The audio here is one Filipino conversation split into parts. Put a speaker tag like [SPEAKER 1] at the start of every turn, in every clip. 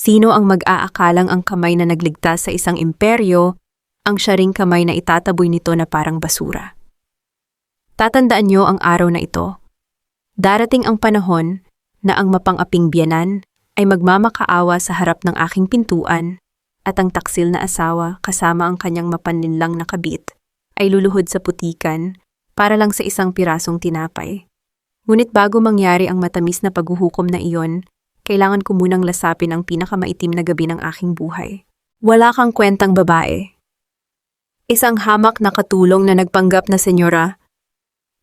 [SPEAKER 1] Sino ang mag-aakalang ang kamay na nagligtas sa isang imperyo, ang siya ring kamay na itataboy nito na parang basura? Tatandaan niyo ang araw na ito. Darating ang panahon na ang mapang-aping biyanan ay magmamakaawa sa harap ng aking pintuan at ang taksil na asawa kasama ang kanyang mapanlinlang na kabit ay luluhod sa putikan para lang sa isang pirasong tinapay. Ngunit bago mangyari ang matamis na paghuhukom na iyon, kailangan ko munang lasapin ang pinakamaitim na gabi ng aking buhay. Wala kang kwentang babae. Isang hamak na katulong na nagpanggap na senyora.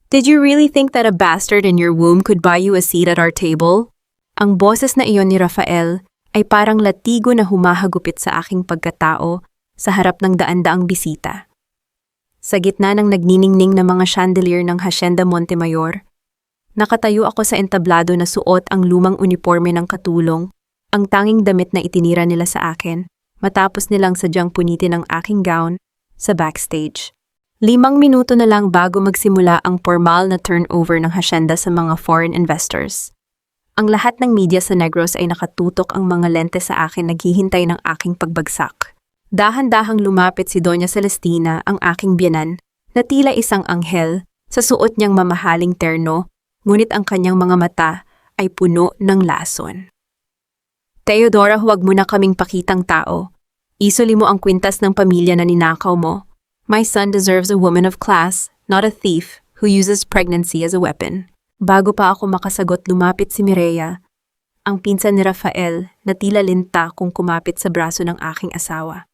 [SPEAKER 1] Did you really think that a bastard in your womb could buy you a seat at our table? Ang boses na iyon ni Rafael ay parang latigo na humahagupit sa aking pagkatao sa harap ng daan-daang bisita. Sa gitna ng nagniningning na mga chandelier ng Hacienda Montemayor, nakatayo ako sa entablado na suot ang lumang uniforme ng katulong, ang tanging damit na itinira nila sa akin, matapos nilang sadyang punitin ang aking gown sa backstage. 5 minuto na lang bago magsimula ang formal na turnover ng hacienda sa mga foreign investors. Ang lahat ng media sa Negros ay nakatutok ang mga lente sa akin naghihintay ng aking pagbagsak. Dahan-dahang lumapit si Doña Celestina, ang aking biyanan, na tila isang anghel sa suot niyang mamahaling terno, ngunit ang kanyang mga mata ay puno ng lason. Teodora, huwag mo na kaming pakitang tao. Isuli mo ang kwintas ng pamilya na ninakaw mo. My son deserves a woman of class, not a thief who uses pregnancy as a weapon. Bago pa ako makasagot, lumapit si Mireya, ang pinsan ni Rafael na tila linta kung kumapit sa braso ng aking asawa.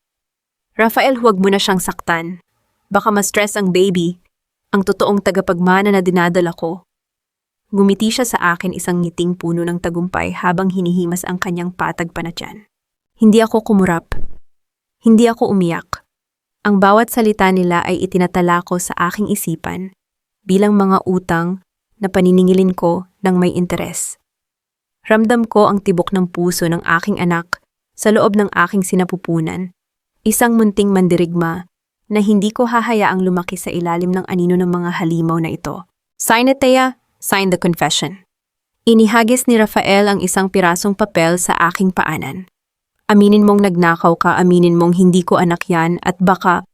[SPEAKER 1] Rafael, huwag mo na siyang saktan. Baka ma-stress ang baby, ang totoong tagapagmana na dinadala ko. Ngumiti siya sa akin, isang ngiting puno ng tagumpay habang hinihimas ang kanyang patag pa na tiyan. Hindi ako kumurap. Hindi ako umiyak. Ang bawat salita nila ay itinatala ko sa aking isipan bilang mga utang na paniningilin ko ng may interes. Ramdam ko ang tibok ng puso ng aking anak sa loob ng aking sinapupunan, isang munting mandirigma na hindi ko hahayaang lumaki sa ilalim ng anino ng mga halimaw na ito. Sign it, Thea. Sign the confession. Inihagis ni Rafael ang isang pirasong papel sa aking paanan. Aminin mong nagnakaw ka, aminin mong hindi ko anak yan at baka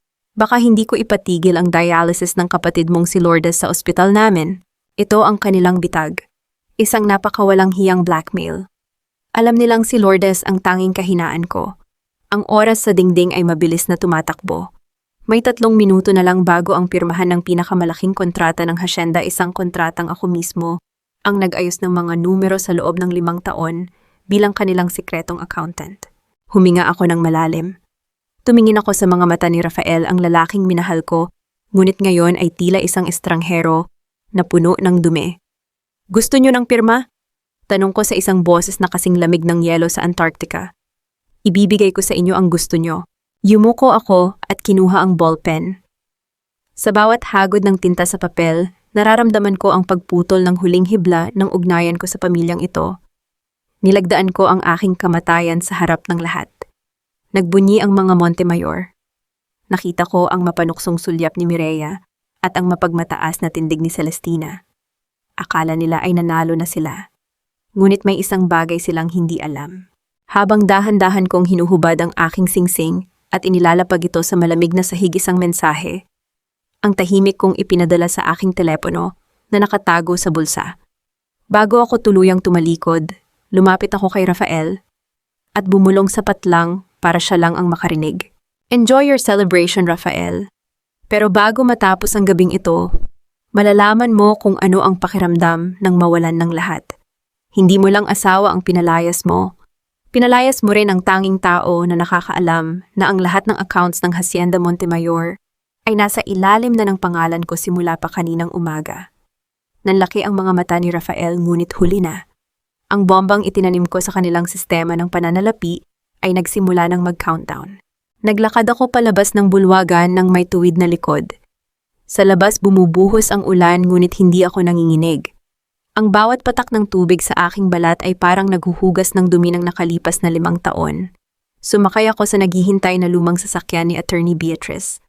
[SPEAKER 1] hindi ko ipatigil ang dialysis ng kapatid mong si Lourdes sa ospital namin. Ito ang kanilang bitag. Isang napakawalang hiyang blackmail. Alam nilang si Lourdes ang tanging kahinaan ko. Ang oras sa dingding ay mabilis na tumatakbo. May 3 minuto na lang bago ang pirmahan ng pinakamalaking kontrata ng hacienda, isang kontratang ako mismo ang nag-ayos ng mga numero sa loob ng 5 taon bilang kanilang sikretong accountant. Huminga ako ng malalim. Tumingin ako sa mga mata ni Rafael, ang lalaking minahal ko, ngunit ngayon ay tila isang estranghero na puno ng dumi. Gusto niyo ng pirma? Tanong ko sa isang boses na kasing lamig ng yelo sa Antarctica. Ibibigay ko sa inyo ang gusto niyo. Yumuko ako at kinuha ang ballpen. Sa bawat hagod ng tinta sa papel, nararamdaman ko ang pagputol ng huling hibla ng ugnayan ko sa pamilyang ito. Nilagdaan ko ang aking kamatayan sa harap ng lahat. Nagbunyi ang mga Montemayor. Nakita ko ang mapanuksong sulyap ni Mireya at ang mapagmataas na tindig ni Celestina. Akala nila ay nanalo na sila. Ngunit may isang bagay silang hindi alam. Habang dahan-dahan kong hinuhubad ang aking singsing, at inilalapag ito sa malamig na sahig, isang mensahe. Ang tahimik kong ipinadala sa aking telepono na nakatago sa bulsa. Bago ako tuluyang tumalikod, lumapit ako kay Rafael at bumulong sapat lang para siya lang ang makarinig. Enjoy your celebration, Rafael. Pero bago matapos ang gabing ito, malalaman mo kung ano ang pakiramdam ng mawalan ng lahat. Hindi mo lang asawa ang pinalayas mo. Pinalayas mo rin ang tanging tao na nakakaalam na ang lahat ng accounts ng Hacienda Montemayor ay nasa ilalim na ng pangalan ko simula pa kaninang umaga. Nanlaki ang mga mata ni Rafael, ngunit huli na. Ang bombang itinanim ko sa kanilang sistema ng pananalapi ay nagsimula ng mag-countdown. Naglakad ako palabas ng bulwagan ng may tuwid na likod. Sa labas bumubuhos ang ulan, ngunit hindi ako nanginginig. Ang bawat patak ng tubig sa aking balat ay parang naghuhugas ng dumi ng nakalipas na 5 taon. Sumakay ako sa naghihintay na lumang sasakyan ni Attorney Beatrice.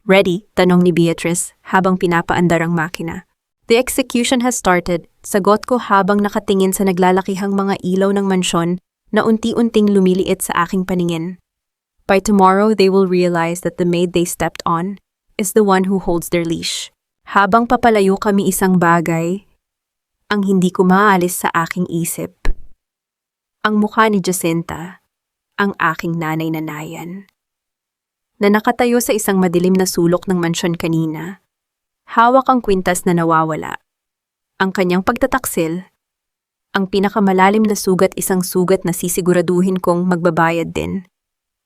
[SPEAKER 1] Ready? Tanong ni Beatrice habang pinapaandar ang makina. The execution has started, sagot ko habang nakatingin sa naglalakihang mga ilaw ng mansyon na unti-unting lumiliit sa aking paningin. By tomorrow, they will realize that the maid they stepped on is the one who holds their leash. Habang papalayo kami isang bagay, ang hindi ko maalis sa aking isip. Ang mukha ni Jacinta, ang aking nanay na Nayan, na nakatayo sa isang madilim na sulok ng mansyon kanina. Hawak ang kwintas na nawawala. Ang kanyang pagtataksil, ang pinakamalalim na sugat, isang sugat na sisiguraduhin kong magbabayad din.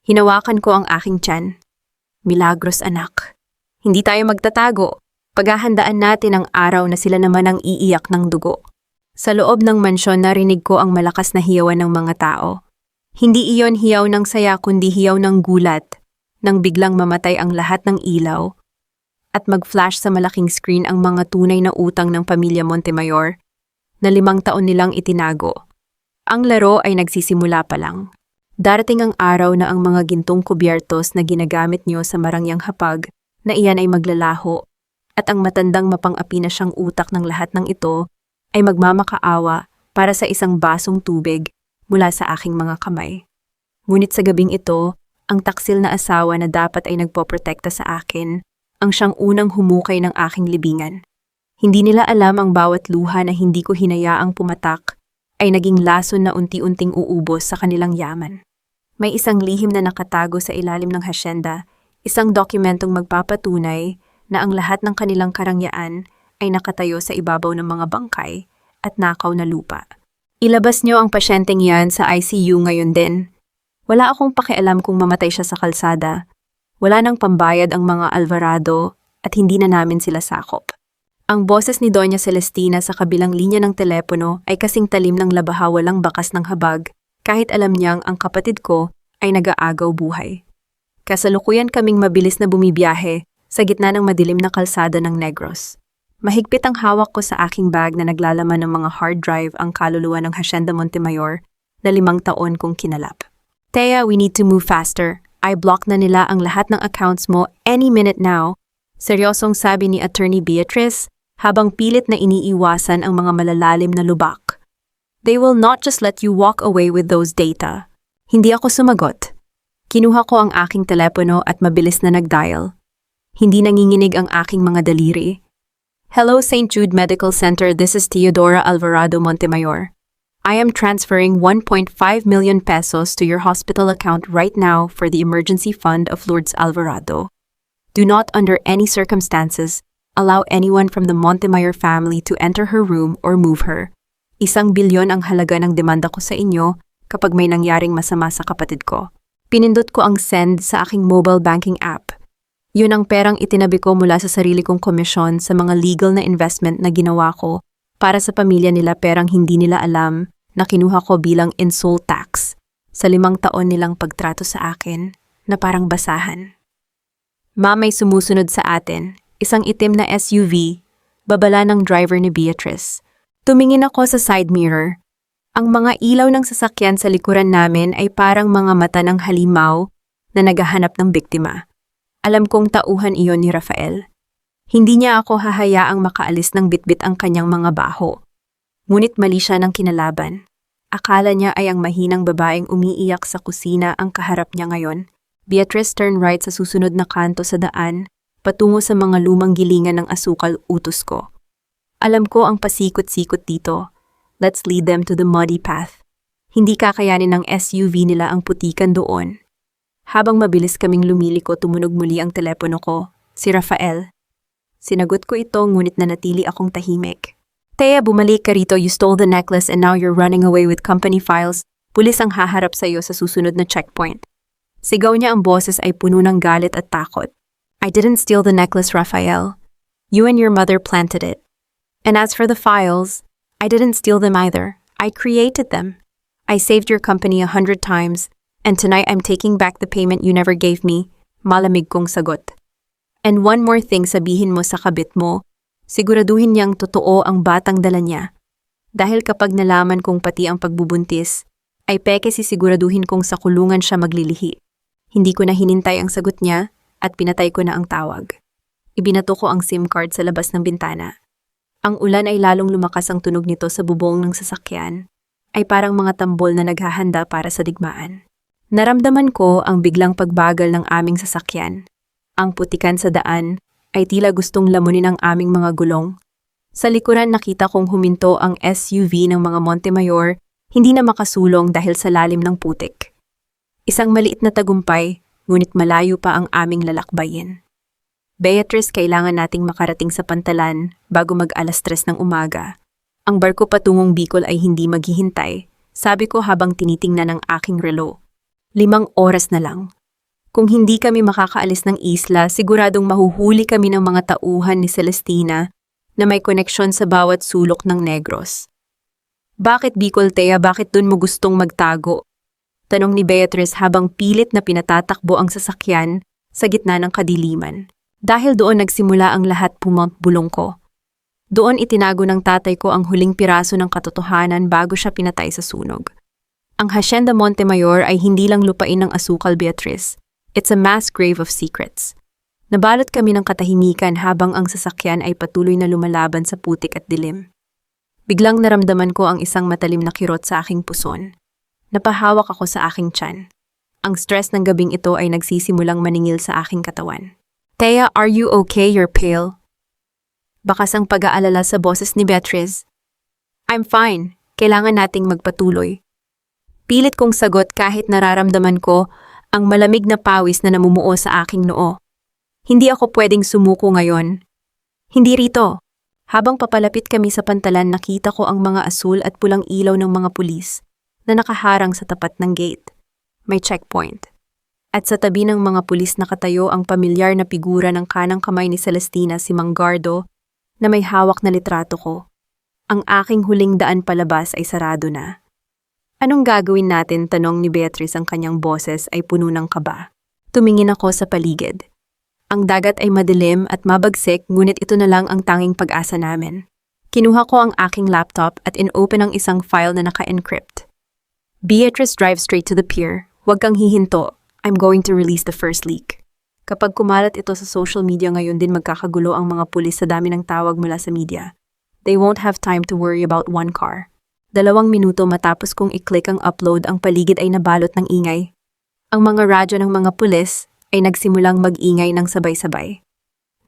[SPEAKER 1] Hinawakan ko ang aking tiyan. Milagros anak. Hindi tayo magtatago. Paghahandaan natin ang araw na sila naman ang iiyak ng dugo. Sa loob ng mansyon narinig ko ang malakas na hiyawan ng mga tao. Hindi iyon hiyaw ng saya kundi hiyaw ng gulat nang biglang mamatay ang lahat ng ilaw at mag-flash sa malaking screen ang mga tunay na utang ng pamilya Montemayor na 5 taon nilang itinago. Ang laro ay nagsisimula pa lang. Darating ang araw na ang mga gintong kubyertos na ginagamit niyo sa marangyang hapag na iyan ay maglalaho at ang matandang mapang-api na siyang utak ng lahat ng ito ay magmamakaawa para sa isang basong tubig mula sa aking mga kamay. Ngunit sa gabing ito, ang taksil na asawa na dapat ay nagpoprotekta sa akin ang siyang unang humukay ng aking libingan. Hindi nila alam ang bawat luha na hindi ko hinayaang pumatak ay naging lason na unti-unting uubos sa kanilang yaman. May isang lihim na nakatago sa ilalim ng hasyenda, isang dokumentong magpapatunay na ang lahat ng kanilang karangyaan ay nakatayo sa ibabaw ng mga bangkay at nakaw na lupa. Ilabas niyo ang pasyenteng yan sa ICU ngayon din. Wala akong pakialam kung mamatay siya sa kalsada. Wala nang pambayad ang mga Alvarado at hindi na namin sila sakop. Ang boses ni Doña Celestina sa kabilang linya ng telepono ay kasing talim ng labaha, walang bakas ng habag, kahit alam niyang ang kapatid ko ay nag-aagaw buhay. Kasalukuyan kaming mabilis na bumibiyahe sa gitna ng madilim na kalsada ng Negros. Mahigpit ang hawak ko sa aking bag na naglalaman ng mga hard drive ang kaluluwa ng Hacienda Montemayor na 5 taon kong kinalap. Thea, we need to move faster. I-block na nila ang lahat ng accounts mo any minute now. Seryosong sabi ni Attorney Beatrice habang pilit na iniiwasan ang mga malalalim na lubak. They will not just let you walk away with those data. Hindi ako sumagot. Kinuha ko ang aking telepono at mabilis na nag-dial. Hindi nanginginig ang aking mga daliri. Hello, St. Jude Medical Center. This is Teodora Alvarado Montemayor. I am transferring 1.5 million pesos to your hospital account right now for the emergency fund of Lourdes Alvarado. Do not under any circumstances allow anyone from the Montemayor family to enter her room or move her. 1 bilyon ang halaga ng demanda ko sa inyo kapag may nangyaring masama sa kapatid ko. Pinindot ko ang send sa aking mobile banking app. Yun ang perang itinabi ko mula sa sarili kong komisyon sa mga legal na investment na ginawa ko para sa pamilya nila, perang hindi nila alam na kinuha ko bilang insult tax sa 5 taon nilang pagtrato sa akin na parang basahan. May sumusunod sa atin, isang itim na SUV, babala ng driver ni Beatrice. Tumingin ako sa side mirror. Ang mga ilaw ng sasakyan sa likuran namin ay parang mga mata ng halimaw na naghahanap ng biktima. Alam kong tauhan iyon ni Rafael. Hindi niya ako hahayaang makaalis ng bitbit ang kanyang mga baho. Ngunit mali siya ng kinalaban. Akala niya ay ang mahinang babaeng umiiyak sa kusina ang kaharap niya ngayon. Beatrice turned right sa susunod na kanto sa daan, patungo sa mga lumang gilingan ng asukal. Utos ko. Alam ko ang pasikot-sikot dito. Let's lead them to the muddy path. Hindi kakayanin ng SUV nila ang putikan doon. Habang mabilis kaming lumiliko, tumunog muli ang telepono ko. Si Rafael. Sinagot ko ito, ngunit nanatili akong tahimik. Thea, bumalik ka rito. You stole the necklace and now you're running away with company files. Pulis ang haharap sa iyo sa susunod na checkpoint. Sigaw niya, ang boses ay puno ng galit at takot. I didn't steal the necklace, Rafael. You and your mother planted it. And as for the files, I didn't steal them either. I created them. I saved your company 100 times, and tonight I'm taking back the payment you never gave me. Malamig kong sagot. And one more thing, sabihin mo sa kabit mo, siguraduhin niyang totoo ang batang dala niya. Dahil kapag nalaman kong pati ang pagbubuntis, ay peke sisiguraduhin kong sa kulungan siya maglilihi. Hindi ko na hinintay ang sagot niya at pinatay ko na ang tawag. Ibinato ko ang SIM card sa labas ng bintana. Ang ulan ay lalong lumakas, ang tunog nito sa bubong ng sasakyan ay parang mga tambol na naghahanda para sa digmaan. Naramdaman ko ang biglang pagbagal ng aming sasakyan. Ang putikan sa daan ay tila gustong lamunin ang aming mga gulong. Sa likuran nakita kong huminto ang SUV ng mga Montemayor, hindi na makasulong dahil sa lalim ng putik. Isang maliit na tagumpay, ngunit malayo pa ang aming lalakbayin. Beatrice, kailangan nating makarating sa Pantalan bago mag-3 ng umaga. Ang barko patungong Bicol ay hindi maghihintay, sabi ko habang tinitingnan ang aking relo. 5 oras na lang. Kung hindi kami makakaalis ng isla, siguradong mahuhuli kami ng mga tauhan ni Celestina na may koneksyon sa bawat sulok ng Negros. Bakit Bicol, Thea? Bakit dun mo gustong magtago? Tanong ni Beatrice habang pilit na pinatatakbo ang sasakyan sa gitna ng kadiliman. Dahil doon nagsimula ang lahat, bulong ko. Doon itinago ng tatay ko ang huling piraso ng katotohanan bago siya pinatay sa sunog. Ang Hacienda Montemayor ay hindi lang lupain ng asukal, Beatrice. It's a mass grave of secrets. Nabalot kami ng katahimikan habang ang sasakyan ay patuloy na lumalaban sa putik at dilim. Biglang naramdaman ko ang isang matalim na kirot sa aking puson. Napahawak ako sa aking tiyan. Ang stress ng gabing ito ay nagsisimulang maningil sa aking katawan. Thea, are you okay? You're pale. Bakas ang pag-aalala sa boses ni Beatrice. I'm fine. Kailangan nating magpatuloy. Pilit kong sagot kahit nararamdaman ko ang malamig na pawis na namumuo sa aking noo. Hindi ako pwedeng sumuko ngayon. Hindi rito. Habang papalapit kami sa Pantalan, nakita ko ang mga asul at pulang ilaw ng mga pulis na nakaharang sa tapat ng gate. May checkpoint. At sa tabi ng mga pulis nakatayo ang pamilyar na figura ng kanang kamay ni Celestina, si Mang Gardo, na may hawak na litrato ko. Ang aking huling daan palabas ay sarado na. Anong gagawin natin? Tanong ni Beatrice, ang kanyang boses ay puno ng kaba. Tumingin ako sa paligid. Ang dagat ay madilim at mabagsik, ngunit ito na lang ang tanging pag-asa namin. Kinuha ko ang aking laptop at in-open ang isang file na naka-encrypt. Beatrice, drive straight to the pier. Huwag kang hihinto. I'm going to release the first leak. Kapag kumalat ito sa social media ngayon din magkakagulo ang mga pulis sa dami ng tawag mula sa media. They won't have time to worry about one car. 2 minuto matapos kong i-click ang upload, ang paligid ay nabalot ng ingay. Ang mga radyo ng mga pulis ay nagsimulang mag-ingay ng sabay-sabay.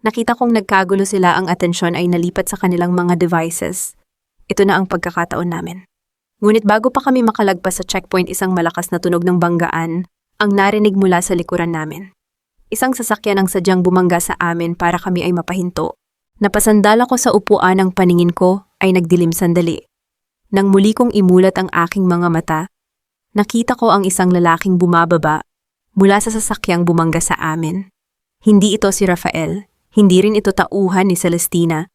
[SPEAKER 1] Nakita kong nagkagulo sila, ang atensyon ay nalipat sa kanilang mga devices. Ito na ang pagkakataon namin. Ngunit bago pa kami makalagpas sa checkpoint, isang malakas na tunog ng banggaan ang narinig mula sa likuran namin. Isang sasakyan ang sadyang bumangga sa amin para kami ay mapahinto. Napasandal ako sa upuan, ang paningin ko ay nagdilim sandali. Nang muli kong imulat ang aking mga mata, nakita ko ang isang lalaking bumababa mula sa sasakyang bumangga sa amin. Hindi ito si Rafael, hindi rin ito tauhan ni Celestina.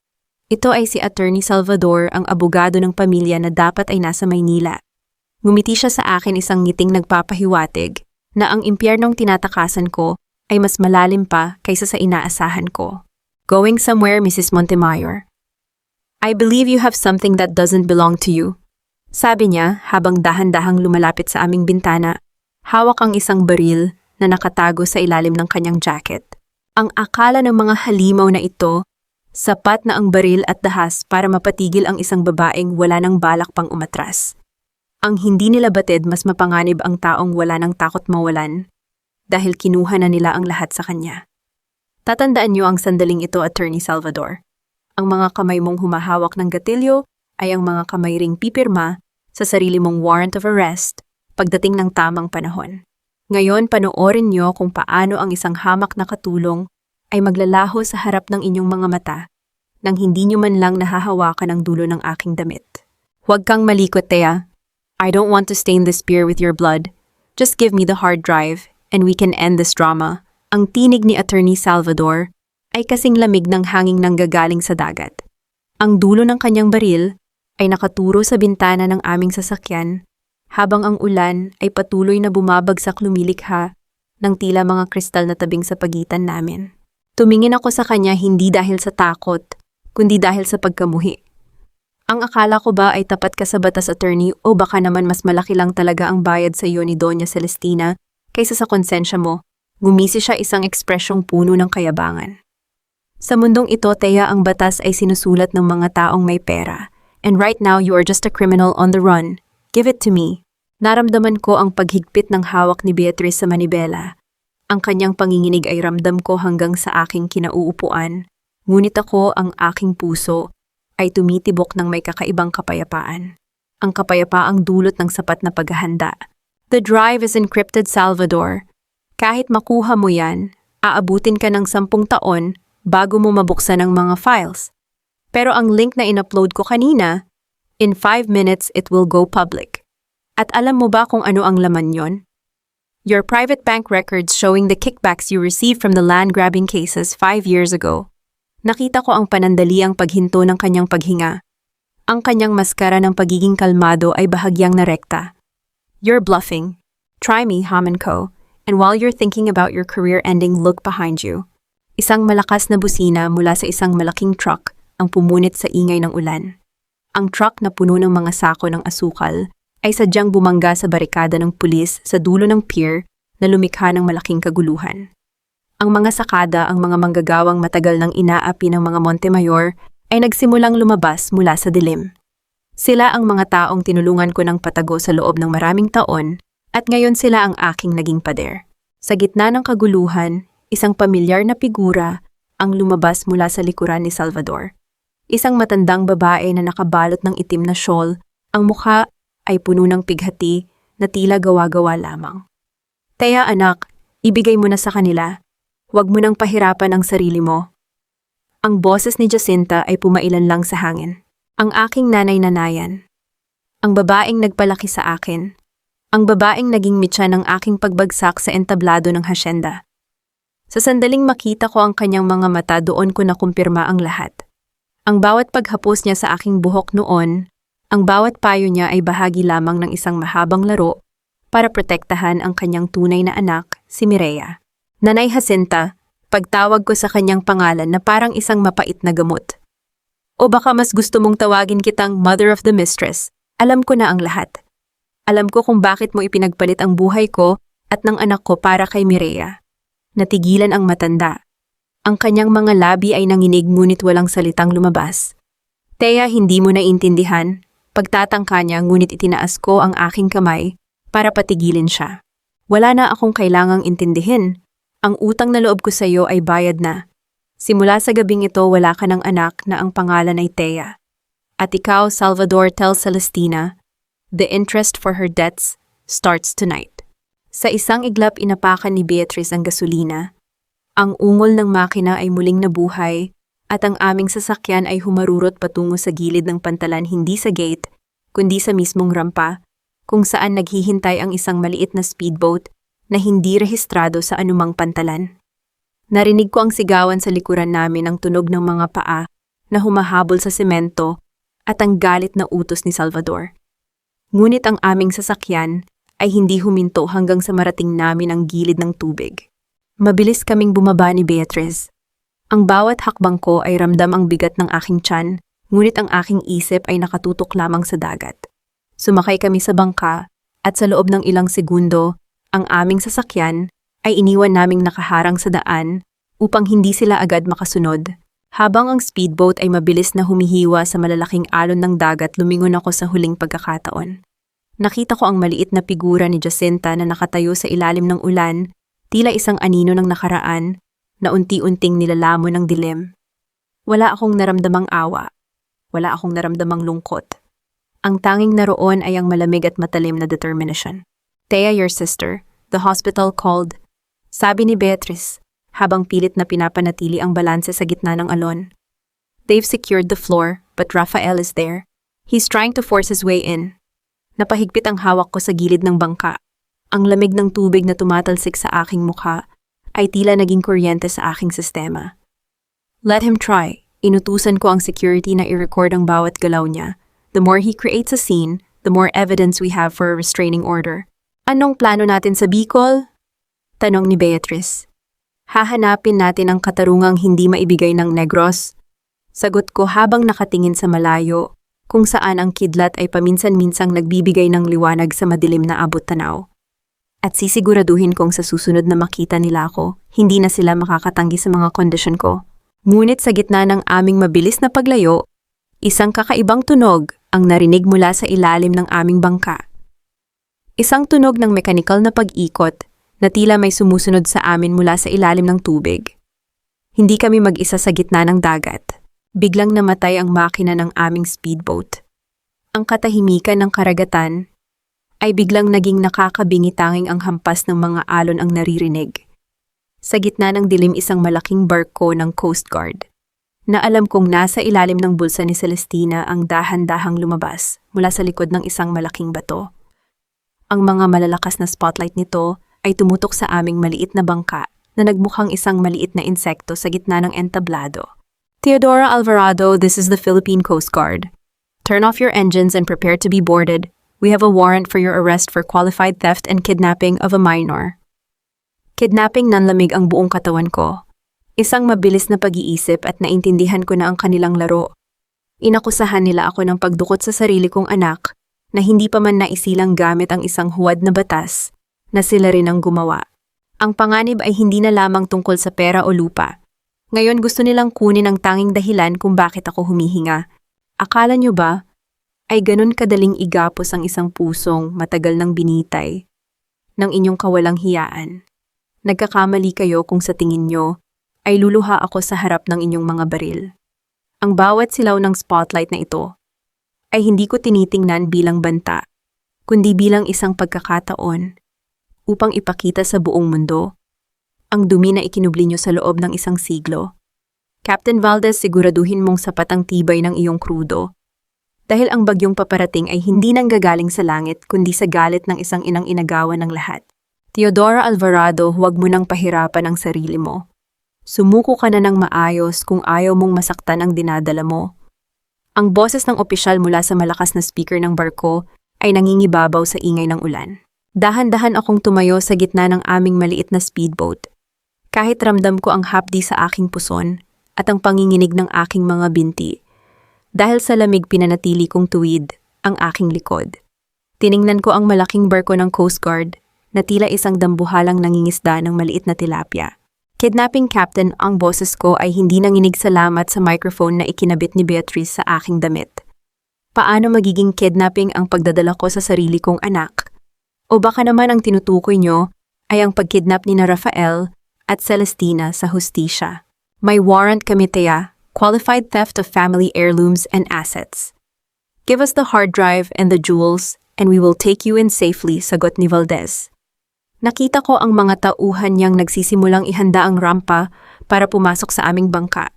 [SPEAKER 1] Ito ay si Attorney Salvador, ang abogado ng pamilya na dapat ay nasa Maynila. Ngumiti siya sa akin, isang ngiting nagpapahiwatig na ang impyernong tinatakasan ko ay mas malalim pa kaysa sa inaasahan ko. Going somewhere, Mrs. Montemayor? I believe you have something that doesn't belong to you. Sabi niya habang dahan-dahang lumalapit sa aming bintana. Hawak ang isang baril na nakatago sa ilalim ng kanyang jacket. Ang akala ng mga halimaw na ito, sapat na ang baril at dahas para mapatigil ang isang babaeng wala ng balak pang umatras. Ang hindi nila batid, mas mapanganib ang taong wala ng takot mawalan dahil kinuha na nila ang lahat sa kanya. Tatandaan niyo ang sandaling ito, Attorney Salvador. Ang mga kamay mong humahawak ng gatilyo ay ang mga kamay ring pipirma sa sarili mong warrant of arrest pagdating ng tamang panahon. Ngayon, panoorin niyo kung paano ang isang hamak na katulong ay maglalaho sa harap ng inyong mga mata nang hindi niyo man lang nahahawakan ang dulo ng aking damit. Huwag kang malikot, Thea. I don't want to stain this beer with your blood. Just give me the hard drive and we can end this drama. Ang tinig ni Attorney Salvador ay kasing lamig ng hanging nanggagaling sa dagat. Ang dulo ng kanyang baril ay nakaturo sa bintana ng aming sasakyan habang ang ulan ay patuloy na bumabagsak, lumilikha ng tila mga kristal na tabing sa pagitan namin. Tumingin ako sa kanya hindi dahil sa takot, kundi dahil sa pagkamuhi. Ang akala ko ba ay tapat ka sa batas, attorney, o baka naman mas malaki lang talaga ang bayad sa iyo ni Doña Celestina kaysa sa konsensya mo? Ngumisi siya, isang ekspresyong puno ng kayabangan. Sa mundong ito, Thea, ang batas ay sinusulat ng mga taong may pera. And right now, you are just a criminal on the run. Give it to me. Naramdaman ko ang paghigpit ng hawak ni Beatrice sa manibela. Ang kanyang panginginig ay ramdam ko hanggang sa aking kinauupuan, ngunit ang aking puso, ay tumitibok ng may kakaibang kapayapaan. Ang kapayapaang dulot ng sapat na paghahanda. The drive is encrypted, Salvador. Kahit makuha mo yan, aabutin ka ng 10 taon bago mo mabuksan ang mga files. Pero ang link na in-upload ko kanina, in 5 minutes it will go public. At alam mo ba kung ano ang laman yon? Your private bank records showing the kickbacks you received from the land-grabbing cases 5 years ago. Nakita ko ang panandaliang paghinto ng kanyang paghinga. Ang kanyang maskara ng pagiging kalmado ay bahagyang narekta. You're bluffing. Try me, Hamanko. And while you're thinking about your career ending, look behind you. Isang malakas na busina mula sa isang malaking truck ang pumunit sa ingay ng ulan. Ang truck na puno ng mga sako ng asukal ay sadyang bumangga sa barikada ng pulis sa dulo ng pier na lumikha ng malaking kaguluhan. Ang mga sakada, ang mga manggagawang matagal nang inaapi ng mga Montemayor ay nagsimulang lumabas mula sa dilim. Sila ang mga taong tinulungan ko ng patago sa loob ng maraming taon at ngayon sila ang aking naging pader. Sa gitna ng kaguluhan, isang pamilyar na figura ang lumabas mula sa likuran ni Salvador. Isang matandang babae na nakabalot ng itim na shawl, ang mukha ay puno ng pighati na tila gawa-gawa lamang. Teya anak, ibigay mo na sa kanila. Huwag mo nang pahirapan ang sarili mo. Ang boses ni Jacinta ay pumailan lang sa hangin. Ang aking nanay-nanayan. Ang babaeng nagpalaki sa akin. Ang babaeng naging mitya ng aking pagbagsak sa entablado ng hasyenda. Sa sandaling makita ko ang kanyang mga mata, doon ko nakumpirma ang lahat. Ang bawat paghapos niya sa aking buhok noon, ang bawat payo niya ay bahagi lamang ng isang mahabang laro para protektahan ang kanyang tunay na anak, si Mireya. Nanay Jacinta, pagtawag ko sa kanyang pangalan na parang isang mapait na gamot. O baka mas gusto mong tawagin kitang Mother of the Mistress, alam ko na ang lahat. Alam ko kung bakit mo ipinagpalit ang buhay ko at ng anak ko para kay Mireya. Natigilan ang matanda. Ang kanyang mga labi ay nanginig ngunit walang salitang lumabas. Teya, hindi mo naintindihan. Pagtatangka niya ngunit itinaas ko ang aking kamay para patigilin siya. Wala na akong kailangang intindihin. Ang utang na loob ko sa iyo ay bayad na. Simula sa gabing ito, wala ka ng anak na ang pangalan ay Teya. At ikaw, Salvador, tell Celestina, the interest for her debts starts tonight. Sa isang iglap, inapakan ni Beatrice ang gasolina. Ang ungol ng makina ay muling nabuhay at ang aming sasakyan ay humarurot patungo sa gilid ng pantalan, hindi sa gate, kundi sa mismong rampa, kung saan naghihintay ang isang maliit na speedboat na hindi rehistrado sa anumang pantalan. Narinig ko ang sigawan sa likuran namin, ang tunog ng mga paa na humahabol sa semento at ang galit na utos ni Salvador. Ngunit ang aming sasakyan ay hindi huminto hanggang sa marating namin ang gilid ng tubig. Mabilis kaming bumaba ni Beatrice. Ang bawat hakbang ko ay ramdam ang bigat ng aking tiyan, ngunit ang aking isip ay nakatutok lamang sa dagat. Sumakay kami sa bangka at sa loob ng ilang segundo, ang aming sasakyan ay iniwan naming nakaharang sa daan upang hindi sila agad makasunod. Habang ang speedboat ay mabilis na humihiwa sa malalaking alon ng dagat, lumingon ako sa huling pagkakataon. Nakita ko ang maliit na figura ni Jacinta na nakatayo sa ilalim ng ulan, tila isang anino ng nakaraan, na unti-unting nilalamon ng dilim. Wala akong naramdamang awa. Wala akong naramdamang lungkot. Ang tanging naroon ay ang malamig at matalim na determination. Teya, your sister, the hospital called, sabi ni Beatrice, habang pilit na pinapanatili ang balanse sa gitna ng alon. They've secured the floor, but Rafael is there. He's trying to force his way in. Napahigpit ang hawak ko sa gilid ng bangka. Ang lamig ng tubig na tumatalsik sa aking mukha ay tila naging kuryente sa aking sistema. Let him try. Inutusan ko ang security na i-record ang bawat galaw niya. The more he creates a scene, the more evidence we have for a restraining order. Anong plano natin sa Bicol? Tanong ni Beatrice. Hahanapin natin ang katarungang hindi maibigay ng Negros. Sagot ko habang nakatingin sa malayo, kung saan ang kidlat ay paminsan-minsang nagbibigay ng liwanag sa madilim na abot-tanaw. At sisiguraduhin kong sa susunod na makita nila ako, hindi na sila makakatanggi sa mga kondisyon ko. Ngunit sa gitna ng aming mabilis na paglayo, isang kakaibang tunog ang narinig mula sa ilalim ng aming bangka. Isang tunog ng mekanikal na pag-ikot na tila may sumusunod sa amin mula sa ilalim ng tubig. Hindi kami mag-isa sa gitna ng dagat. Biglang namatay ang makina ng aming speedboat. Ang katahimikan ng karagatan ay biglang naging nakakabingi-tanging ang hampas ng mga alon ang naririnig. Sa gitna ng dilim isang malaking barko ng Coast Guard na alam kong nasa ilalim ng bulsa ni Celestina ang dahan-dahang lumabas mula sa likod ng isang malaking bato. Ang mga malalakas na spotlight nito ay tumutok sa aming maliit na bangka na nagmukhang isang maliit na insekto sa gitna ng entablado. Teodora Alvarado, this is the Philippine Coast Guard. Turn off your engines and prepare to be boarded. We have a warrant for your arrest for qualified theft and kidnapping of a minor. Kidnapping nanlamig ang buong katawan ko. Isang mabilis na pag-iisip at naintindihan ko na ang kanilang laro. Inakusahan nila ako ng pagdukot sa sarili kong anak na hindi pa man naisilang gamit ang isang huwad na batas na sila rin ang gumawa. Ang panganib ay hindi na lamang tungkol sa pera o lupa. Ngayon gusto nilang kunin ang tanging dahilan kung bakit ako humihinga. Akala nyo ba ay ganun kadaling igapos ang isang pusong matagal nang binitay ng inyong kawalang hiyaan? Nagkakamali kayo kung sa tingin nyo ay luluha ako sa harap ng inyong mga baril. Ang bawat silaw ng spotlight na ito ay hindi ko tinitingnan bilang banta, kundi bilang isang pagkakataon upang ipakita sa buong mundo ang dumi na ikinubli nyo sa loob ng isang siglo. Captain Valdez, siguraduhin mong sapat ang tibay ng iyong krudo. Dahil ang bagyong paparating ay hindi nanggagaling sa langit kundi sa galit ng isang inang inagawan ng lahat. Teodora Alvarado, huwag mo nang pahirapan ang sarili mo. Sumuko ka na ng maayos kung ayaw mong masaktan ang dinadala mo. Ang boses ng opisyal mula sa malakas na speaker ng barko ay nangingibabaw sa ingay ng ulan. Dahan-dahan akong tumayo sa gitna ng aming maliit na speedboat. Kahit ramdam ko ang hapdi sa aking puson at ang panginginig ng aking mga binti, dahil sa lamig pinanatili kong tuwid ang aking likod. Tiningnan ko ang malaking barko ng Coast Guard na tila isang dambuhalang nangingisda ng maliit na tilapia. Kidnapping Captain, ang boses ko ay hindi nanginig salamat sa microphone na ikinabit ni Beatrice sa aking damit. Paano magiging kidnapping ang pagdadala ko sa sarili kong anak? O baka naman ang tinutukoy nyo ay ang pagkidnap ni na Rafael at Celestina sa hustisya. May warrant kami, Thea, qualified theft of family heirlooms and assets. Give us the hard drive and the jewels and we will take you in safely, sagot ni Valdez. Nakita ko ang mga tauhan niyang nagsisimulang ihanda ang rampa para pumasok sa aming bangka.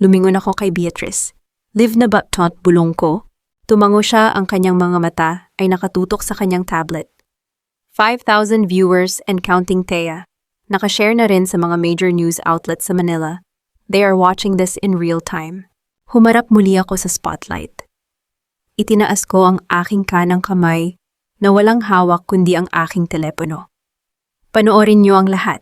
[SPEAKER 1] Lumingon ako kay Beatrice. Live na ba, tot, bulong ko? Tumango siya, ang kanyang mga mata ay nakatutok sa kanyang tablet. 5,000 viewers and counting, Thea. Nakashare na rin sa mga major news outlets sa Manila. They are watching this in real time. Humarap muli ako sa spotlight. Itinaas ko ang aking kanang kamay na walang hawak kundi ang aking telepono. Panoorin niyo ang lahat.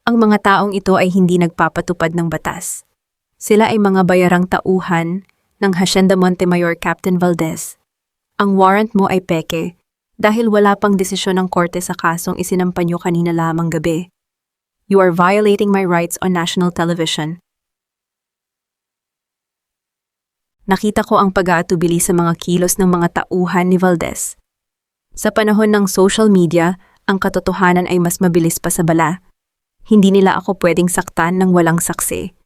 [SPEAKER 1] Ang mga taong ito ay hindi nagpapatupad ng batas. Sila ay mga bayarang tauhan ng Hacienda Montemayor, Captain Valdez. Ang warrant mo ay peke dahil wala pang desisyon ng korte sa kasong isinampa niyo kanina lamang gabi. You are violating my rights on national television. Nakita ko ang pag-aatubili sa mga kilos ng mga tauhan ni Valdez. Sa panahon ng social media, ang katotohanan ay mas mabilis pa sa bala. Hindi nila ako pwedeng saktan ng walang saksi.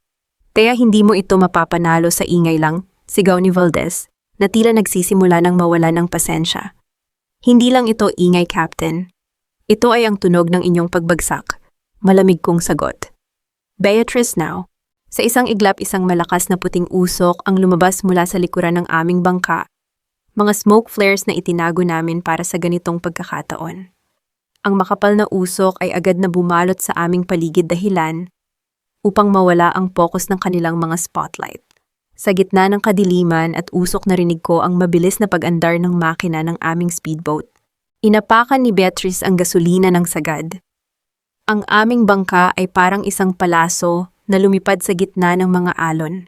[SPEAKER 1] Kaya hindi mo ito mapapanalo sa ingay lang, sigaw ni Valdez, na tila nagsisimula ng mawala ng pasensya. Hindi lang ito ingay, Captain. Ito ay ang tunog ng inyong pagbagsak. Malamig kong sagot. Beatrice now. Sa isang iglap, isang malakas na puting usok ang lumabas mula sa likuran ng aming bangka. Mga smoke flares na itinago namin para sa ganitong pagkakataon. Ang makapal na usok ay agad na bumalot sa aming paligid dahilan upang mawala ang focus ng kanilang mga spotlight. Sa gitna ng kadiliman at usok narinig ko ang mabilis na pag-andar ng makina ng aming speedboat. Inapakan ni Beatrice ang gasolina ng sagad. Ang aming bangka ay parang isang palaso na lumipad sa gitna ng mga alon.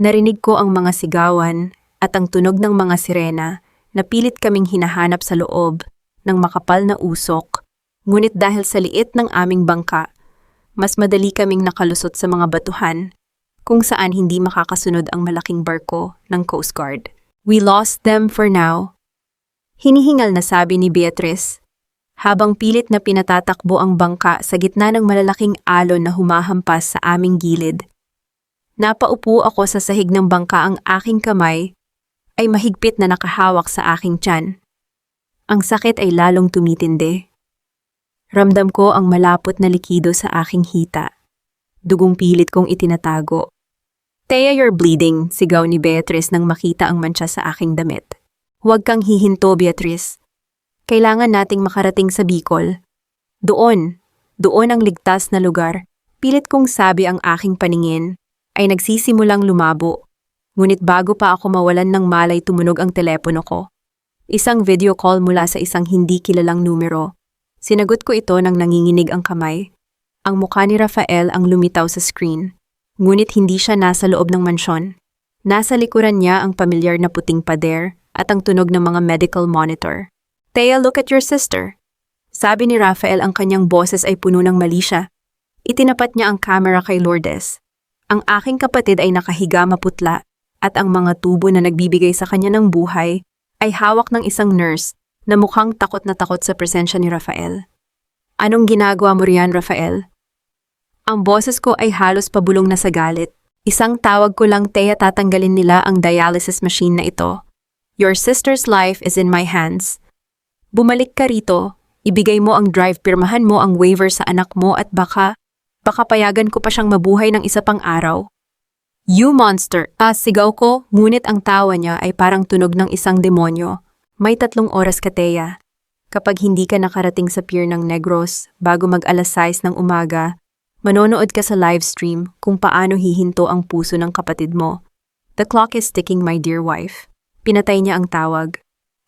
[SPEAKER 1] Narinig ko ang mga sigawan at ang tunog ng mga sirena na pilit kaming hinahanap sa loob ng makapal na usok. Ngunit dahil sa liit ng aming bangka, mas madali kaming nakalusot sa mga batuhan kung saan hindi makakasunod ang malaking barko ng Coast Guard. We lost them for now. Hinihingal na sabi ni Beatrice, habang pilit na pinatatakbo ang bangka sa gitna ng malalaking alon na humahampas sa aming gilid. Napaupo ako sa sahig ng bangka, ang aking kamay ay mahigpit na nakahawak sa aking tiyan. Ang sakit ay lalong tumitindi. Ramdam ko ang malapot na likido sa aking hita. Dugong pilit kong itinatago. "Thea, you're bleeding," sigaw ni Beatrice nang makita ang mantsa sa aking damit. "Huwag kang hihinto, Beatrice. Kailangan nating makarating sa Bicol. Doon ang ligtas na lugar." Pilit kong sabi, ang aking paningin ay nagsisimulang lumabo. Ngunit bago pa ako mawalan ng malay, tumunog ang telepono ko. Isang video call mula sa isang hindi kilalang numero. Sinagot ko ito nang nanginginig ang kamay. Ang mukha ni Rafael ang lumitaw sa screen. Ngunit hindi siya nasa loob ng mansyon. Nasa likuran niya ang pamilyar na puting pader at ang tunog ng mga medical monitor. "Thea, look at your sister." Sabi ni Rafael, ang kanyang boses ay puno ng malisya. Itinapat niya ang camera kay Lourdes. Ang aking kapatid ay nakahiga maputla at ang mga tubo na nagbibigay sa kanya ng buhay ay hawak ng isang nurse na mukhang takot na takot sa presensya ni Rafael. "Anong ginagawa mo riyan, Rafael?" Ang boses ko ay halos pabulong na sa galit. "Isang tawag ko lang, Thea, tatanggalin nila ang dialysis machine na ito. Your sister's life is in my hands. Bumalik ka rito, ibigay mo ang drive, pirmahan mo ang waiver sa anak mo at baka payagan ko pa siyang mabuhay ng isa pang araw." "You monster!" Sigaw ko, ngunit ang tawa niya ay parang tunog ng isang demonyo. "May 3 oras ka, Thea. Kapag hindi ka nakarating sa pier ng Negros bago mag-alas 6 ng umaga, manonood ka sa livestream kung paano hihinto ang puso ng kapatid mo. The clock is ticking, my dear wife." Pinatay niya ang tawag.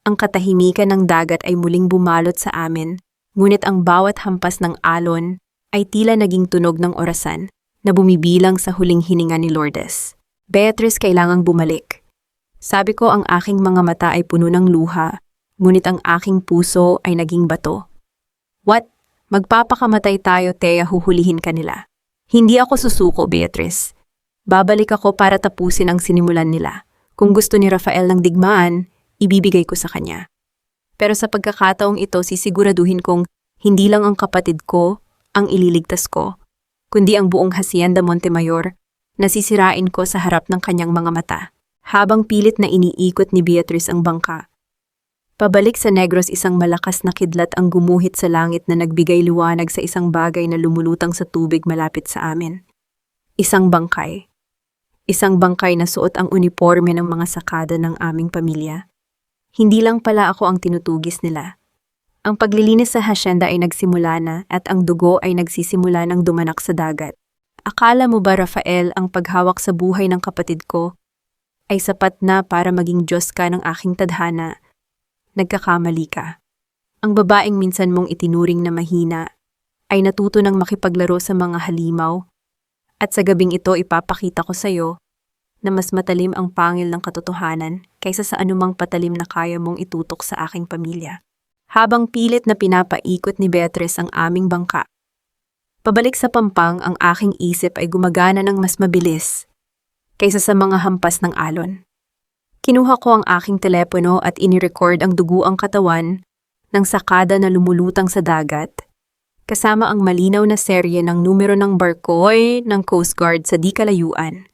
[SPEAKER 1] Ang katahimikan ng dagat ay muling bumalot sa amin, ngunit ang bawat hampas ng alon ay tila naging tunog ng orasan na bumibilang sa huling hininga ni Lourdes. "Beatrice, kailangang bumalik." Sabi ko, ang aking mga mata ay puno ng luha, ngunit ang aking puso ay naging bato. "What? Magpapakamatay tayo, Thea, huhulihin ka nila." "Hindi ako susuko, Beatrice. Babalik ako para tapusin ang sinimulan nila. Kung gusto ni Rafael ng digmaan, ibibigay ko sa kanya. Pero sa pagkakataong ito, sisiguraduhin kong hindi lang ang kapatid ko ang ililigtas ko, kundi ang buong Hacienda Montemayor na sisirain ko sa harap ng kanyang mga mata." Habang pilit na iniikot ni Beatrice ang bangka. Pabalik sa Negros, isang malakas na kidlat ang gumuhit sa langit na nagbigay liwanag sa isang bagay na lumulutang sa tubig malapit sa amin. Isang bangkay. Isang bangkay na suot ang uniforme ng mga sakada ng aming pamilya. Hindi lang pala ako ang tinutugis nila. Ang paglilinis sa hacienda ay nagsimula na at ang dugo ay nagsisimula ng dumanak sa dagat. Akala mo ba, Rafael, ang paghawak sa buhay ng kapatid ko ay sapat na para maging Diyos ka ng aking tadhana? Nagkakamali ka. Ang babaeng minsan mong itinuring na mahina ay natuto ng makipaglaro sa mga halimaw, at sa gabing ito ipapakita ko sa iyo na mas matalim ang pangil ng katotohanan kaysa sa anumang patalim na kaya mong itutok sa aking pamilya. Habang pilit na pinapaikot ni Beatrice ang aming bangka, pabalik sa Pampang, ang aking isip ay gumagana ng mas mabilis kaysa sa mga hampas ng alon. Kinuha ko ang aking telepono at inirecord ang duguang katawan ng sakada na lumulutang sa dagat, kasama ang malinaw na serye ng numero ng barkoy ng Coast Guard sa di kalayuan.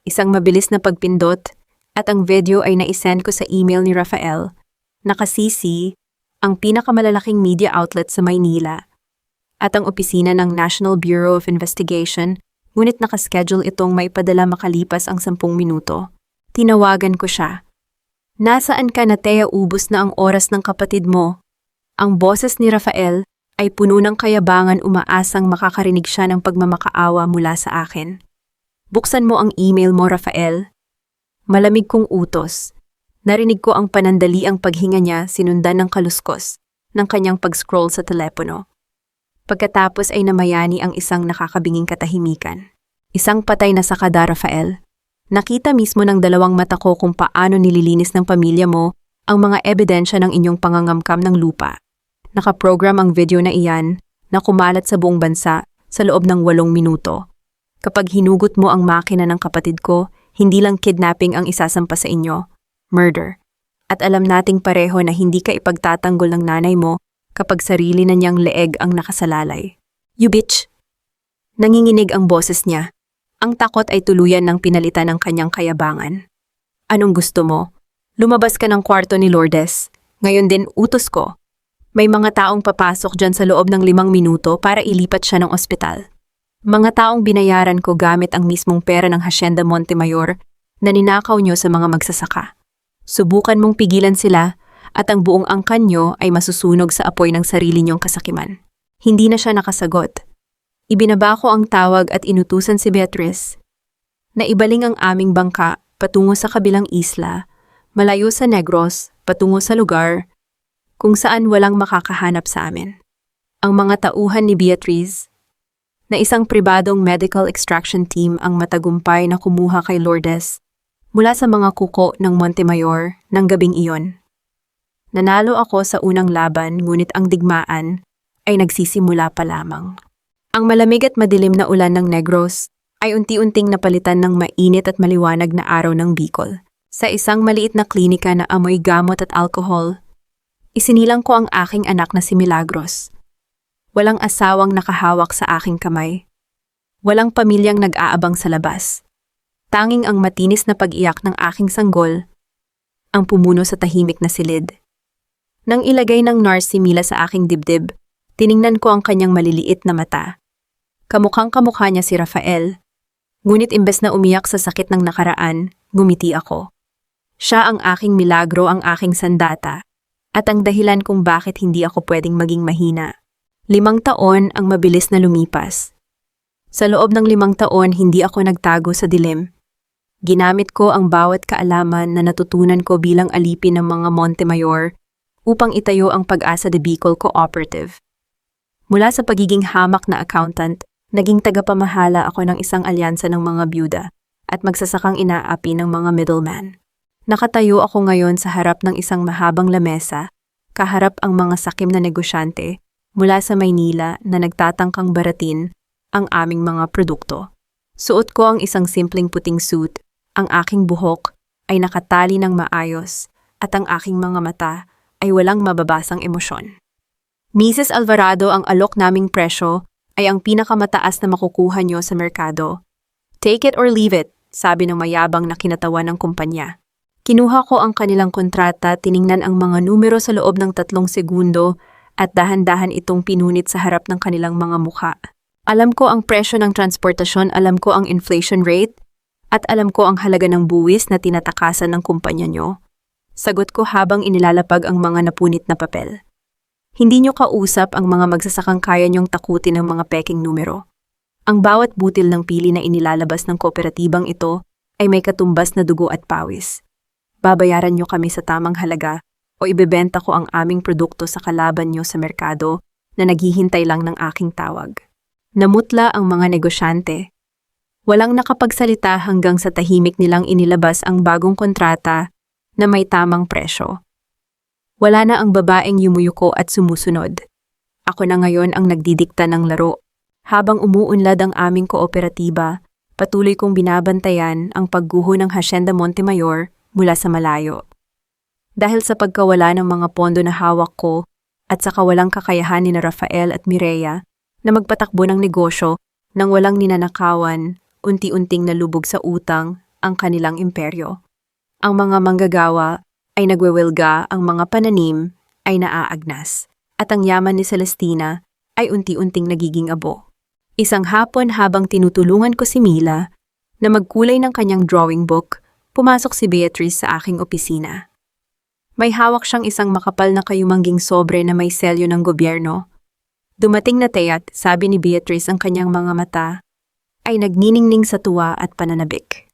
[SPEAKER 1] Isang mabilis na pagpindot at ang video ay naisend ko sa email ni Rafael, nakasisi ang pinakamalalaking media outlet sa Maynila at ang opisina ng National Bureau of Investigation, ngunit nakaschedule itong maipadala makalipas ang 10 minuto. Tinawagan ko siya. "Nasaan ka na, Thea? Ubos na ang oras ng kapatid mo." Ang boses ni Rafael ay puno ng kayabangan, umaasang makakarinig siya ng pagmamakaawa mula sa akin. "Buksan mo ang email mo, Rafael." Malamig kong utos. Narinig ko ang panandaliang paghinga niya, sinundan ng kaluskos ng kanyang pag-scroll sa telepono. Pagkatapos ay namayani ang isang nakakabinging katahimikan. "Isang patay na sakada, Rafael. Nakita mismo ng 2 mata ko kung paano nililinis ng pamilya mo ang mga ebidensya ng inyong pangangamkam ng lupa. Nakaprogram ang video na iyan na kumalat sa buong bansa sa loob ng 8 minuto. Kapag hinugot mo ang makina ng kapatid ko, hindi lang kidnapping ang isasampa sa inyo. murder. At alam nating pareho na hindi ka ipagtatanggol ng nanay mo kapag sarili na niyang leeg ang nakasalalay. You bitch! Nanginginig ang boses niya. Ang takot ay tuluyan ng pinalitan ng kanyang kayabangan. Anong gusto mo? Lumabas ka ng kwarto ni Lourdes. Ngayon din utos ko. May mga taong papasok dyan sa loob ng 5 minuto para ilipat siya ng ospital. Mga taong binayaran ko gamit ang mismong pera ng Hacienda Montemayor na ninakaw nyo sa mga magsasaka. Subukan mong pigilan sila at ang buong angkan nyo ay masusunog sa apoy ng sarili nyong kasakiman. Hindi na siya nakasagot. Ibinaba ko ang tawag at inutusan si Beatrice na ibaling ang aming bangka patungo sa kabilang isla, malayo sa Negros, patungo sa lugar kung saan walang makakahanap sa amin. Ang mga tauhan ni Beatrice, na isang pribadong medical extraction team ang matagumpay na kumuha kay Lourdes mula sa mga kuko ng Montemayor ng gabing iyon. Nanalo ako sa unang laban ngunit ang digmaan ay nagsisimula pa lamang. Ang malamig at madilim na ulan ng Negros ay unti-unting napalitan ng mainit at maliwanag na araw ng Bicol. Sa isang maliit na klinika na amoy gamot at alkohol, isinilang ko ang aking anak na si Milagros. Walang asawang nakahawak sa aking kamay. Walang pamilyang nag-aabang sa labas. Tanging ang matinis na pag-iyak ng aking sanggol ang pumuno sa tahimik na silid. Nang ilagay ng nurse si Mila sa aking dibdib, tiningnan ko ang kanyang maliliit na mata. Kamukhang-kamukha niya si Rafael. Ngunit imbes na umiyak sa sakit ng nakaraan, ngumiti ako. Siya ang aking milagro, ang aking sandata, at ang dahilan kung bakit hindi ako pwedeng maging mahina. 5 taon ang mabilis na lumipas. Sa loob ng 5 taon, hindi ako nagtago sa dilim. Ginamit ko ang bawat kaalaman na natutunan ko bilang alipin ng mga Montemayor upang itayo ang Pag-asa de Bicol Cooperative. Mula sa pagiging hamak na accountant, naging tagapamahala ako ng isang alyansa ng mga byuda at magsasakang inaapi ng mga middleman. Nakatayo ako ngayon sa harap ng isang mahabang lamesa, kaharap ang mga sakim na negosyante mula sa Maynila na nagtatangkang baratin ang aming mga produkto. Suot ko ang isang simpleng puting suit, ang aking buhok ay nakatali ng maayos at ang aking mga mata ay walang mababasang emosyon. Mrs. Alvarado, ang alok naming presyo ay ang pinakamataas na makukuha nyo sa merkado. Take it or leave it, sabi ng mayabang na kinatawan ng kumpanya. Kinuha ko ang kanilang kontrata, tiningnan ang mga numero sa loob ng 3 segundo at dahan-dahan itong pinunit sa harap ng kanilang mga mukha. Alam ko ang presyo ng transportasyon, alam ko ang inflation rate, at alam ko ang halaga ng buwis na tinatakasan ng kumpanya nyo. Sagot ko habang inilalapag ang mga napunit na papel. Hindi nyo kausap ang mga magsasakang kaya nyong takutin ng mga peking numero. Ang bawat butil ng pili na inilalabas ng kooperatibang ito ay may katumbas na dugo at pawis. Babayaran nyo kami sa tamang halaga o ibebenta ko ang aming produkto sa kalaban nyo sa merkado na naghihintay lang ng aking tawag. Namutla ang mga negosyante. Walang nakapagsalita hanggang sa tahimik nilang inilabas ang bagong kontrata na may tamang presyo. Wala na ang babaeng yumuyuko at sumusunod. Ako na ngayon ang nagdidikta ng laro. Habang umuunlad ang aming kooperatiba, patuloy kong binabantayan ang pagguho ng Hacienda Montemayor mula sa malayo. Dahil sa pagkawala ng mga pondo na hawak ko at sa kawalang kakayahan ni Rafael at Mireya na magpatakbo ng negosyo nang walang ninanakawan, unti-unting nalubog sa utang ang kanilang imperyo. Ang mga manggagawa ay nagwewelga, ang mga pananim ay naaagnas, at ang yaman ni Celestina ay unti-unting nagiging abo. Isang hapon habang tinutulungan ko si Mila na magkulay ng kanyang drawing book, pumasok si Beatrice sa aking opisina. May hawak siyang isang makapal na kayumangging sobre na may selyo ng gobyerno. Dumating na teyat, sabi ni Beatrice, ang kanyang mga mata ay nagniningning sa tuwa at pananabik.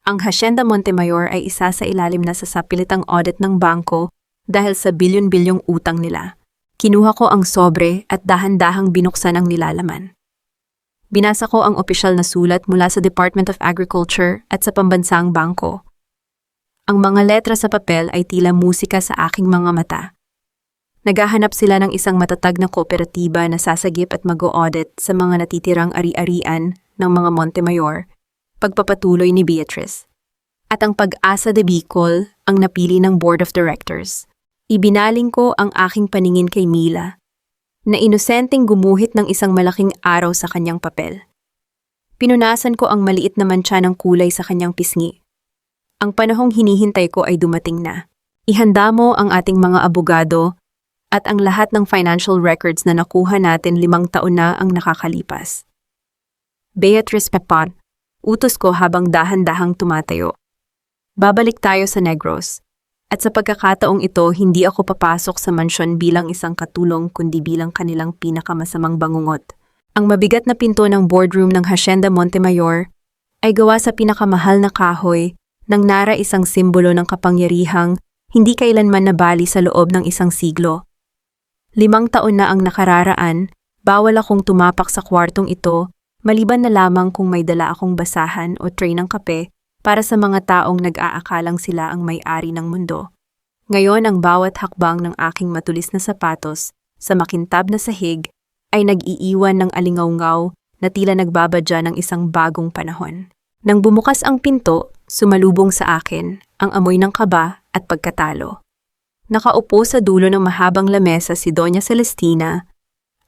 [SPEAKER 1] Ang Hacienda Montemayor ay isa sa ilalim na sa sapilitang audit ng bangko dahil sa bilyon-bilyong utang nila. Kinuha ko ang sobre at dahan-dahang binuksan ang nilalaman. Binasa ko ang opisyal na sulat mula sa Department of Agriculture at sa pambansang bangko. Ang mga letra sa papel ay tila musika sa aking mga mata. Naghahanap sila ng isang matatag na kooperatiba na sasagip at mag-o-audit sa mga natitirang ari-arian ng mga Montemayor, pagpapatuloy ni Beatrice. At ang Pag-asa de Bicol ang napili ng Board of Directors. Ibinaling ko ang aking paningin kay Mila, na inosenteng gumuhit ng isang malaking araw sa kanyang papel. Pinunasan ko ang maliit na mantsa ng kulay sa kanyang pisngi. Ang panahong hinihintay ko ay dumating na. Ihanda mo ang ating mga abogado at ang lahat ng financial records na nakuha natin 5 taon na ang nakakalipas. Beatrice Pepon, utos ko habang dahan-dahang tumatayo. Babalik tayo sa Negros. At sa pagkakataong ito, hindi ako papasok sa mansyon bilang isang katulong kundi bilang kanilang pinakamasamang bangungot. Ang mabigat na pinto ng boardroom ng Hacienda Montemayor ay gawa sa pinakamahal na kahoy nang nara isang simbolo ng kapangyarihang hindi kailanman nabali sa loob ng isang siglo. 5 taon na ang nakararaan, bawal akong tumapak sa kwartong ito maliban na lamang kung may dala akong basahan o tray ng kape para sa mga taong nag-aakalang sila ang may-ari ng mundo. Ngayon ang bawat hakbang ng aking matulis na sapatos sa makintab na sahig ay nag-iiwan ng alingawngaw na tila nagbabadya ng isang bagong panahon. Nang bumukas ang pinto, sumalubong sa akin ang amoy ng kaba at pagkatalo. Nakaupo sa dulo ng mahabang lamesa si Doña Celestina.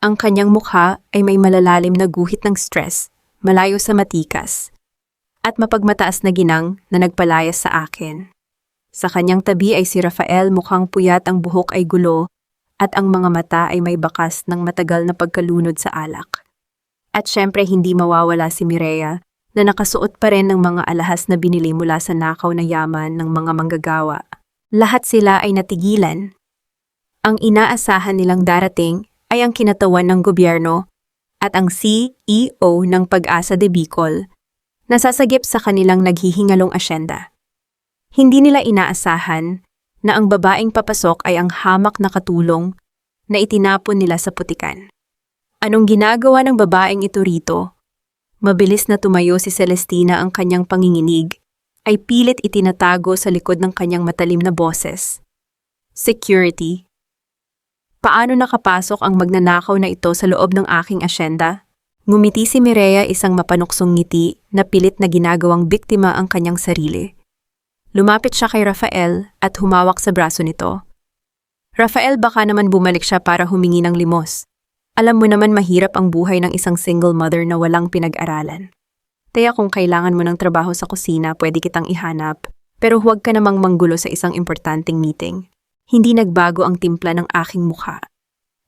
[SPEAKER 1] Ang kanyang mukha ay may malalalim na guhit ng stress, malayo sa matikas, at mapagmataas na ginang na nagpalayas sa akin. Sa kanyang tabi ay si Rafael, mukhang puyat, ang buhok ay gulo, at ang mga mata ay may bakas ng matagal na pagkalunod sa alak. At syempre hindi mawawala si Mireya na nakasuot pa rin ng mga alahas na binili mula sa nakaw na yaman ng mga manggagawa. Lahat sila ay natigilan. Ang inaasahan nilang darating ay ang kinatawan ng gobyerno at ang CEO ng Pag-asa de Bicol, nasasagip sa kanilang naghihingalong asyenda. Hindi nila inaasahan na ang babaeng papasok ay ang hamak na katulong na itinapon nila sa putikan. Anong ginagawa ng babaeng ito rito? Mabilis na tumayo si Celestina, ang kanyang panginginig ay pilit itinatago sa likod ng kanyang matalim na boses. Security. Paano nakapasok ang magnanakaw na ito sa loob ng aking asyenda? Ngumiti si Mireya, isang mapanuksong ngiti na pilit na ginagawang biktima ang kanyang sarili. Lumapit siya kay Rafael at humawak sa braso nito. Rafael, baka naman bumalik siya para humingi ng limos. Alam mo naman mahirap ang buhay ng isang single mother na walang pinag-aralan. Kaya kung kailangan mo ng trabaho sa kusina, pwede kitang ihanap, pero huwag ka namang manggulo sa isang importanteng meeting. Hindi nagbago ang timpla ng aking mukha.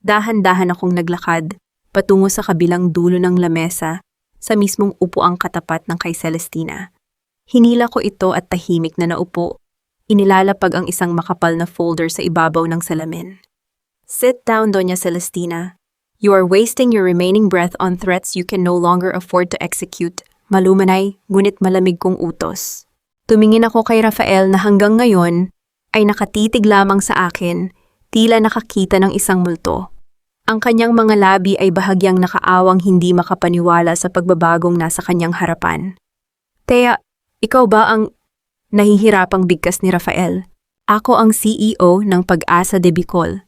[SPEAKER 1] Dahan-dahan akong naglakad patungo sa kabilang dulo ng lamesa sa mismong upuang katapat ng kay Celestina. Hinila ko ito at tahimik na naupo. Inilalapag ang isang makapal na folder sa ibabaw ng salamin. Sit down, Doña Celestina. You are wasting your remaining breath on threats you can no longer afford to execute. Malumanay, ngunit malamig kong utos. Tumingin ako kay Rafael na hanggang ngayon ay nakatitig lamang sa akin, tila nakakita ng isang multo. Ang kanyang mga labi ay bahagyang nakaawang, hindi makapaniwala sa pagbabagong nasa kanyang harapan. Tea, ikaw ba ang... Nahihirapang bigkas ni Rafael. Ako ang CEO ng Pag-asa de Bicol.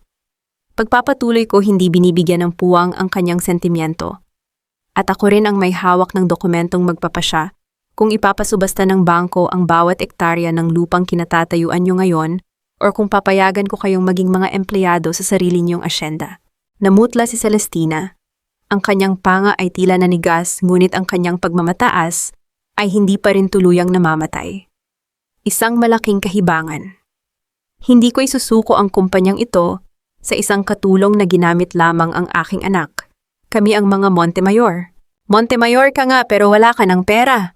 [SPEAKER 1] Pagpapatuloy ko, hindi binibigyan ng puwang ang kanyang sentimiento. At ako rin ang may hawak ng dokumentong magpapasya kung ipapasubasta ng bangko ang bawat ektarya ng lupang kinatatayuan nyo ngayon or kung papayagan ko kayong maging mga empleyado sa sarili niyong asyenda. Namutla si Celestina. Ang kanyang panga ay tila nanigas, ngunit ang kanyang pagmamataas ay hindi pa rin tuluyang namamatay. Isang malaking kahibangan. Hindi ko isusuko ang kumpanyang ito sa isang katulong na ginamit lamang ang aking anak. Kami ang mga Montemayor. Montemayor ka nga pero wala ka ng pera.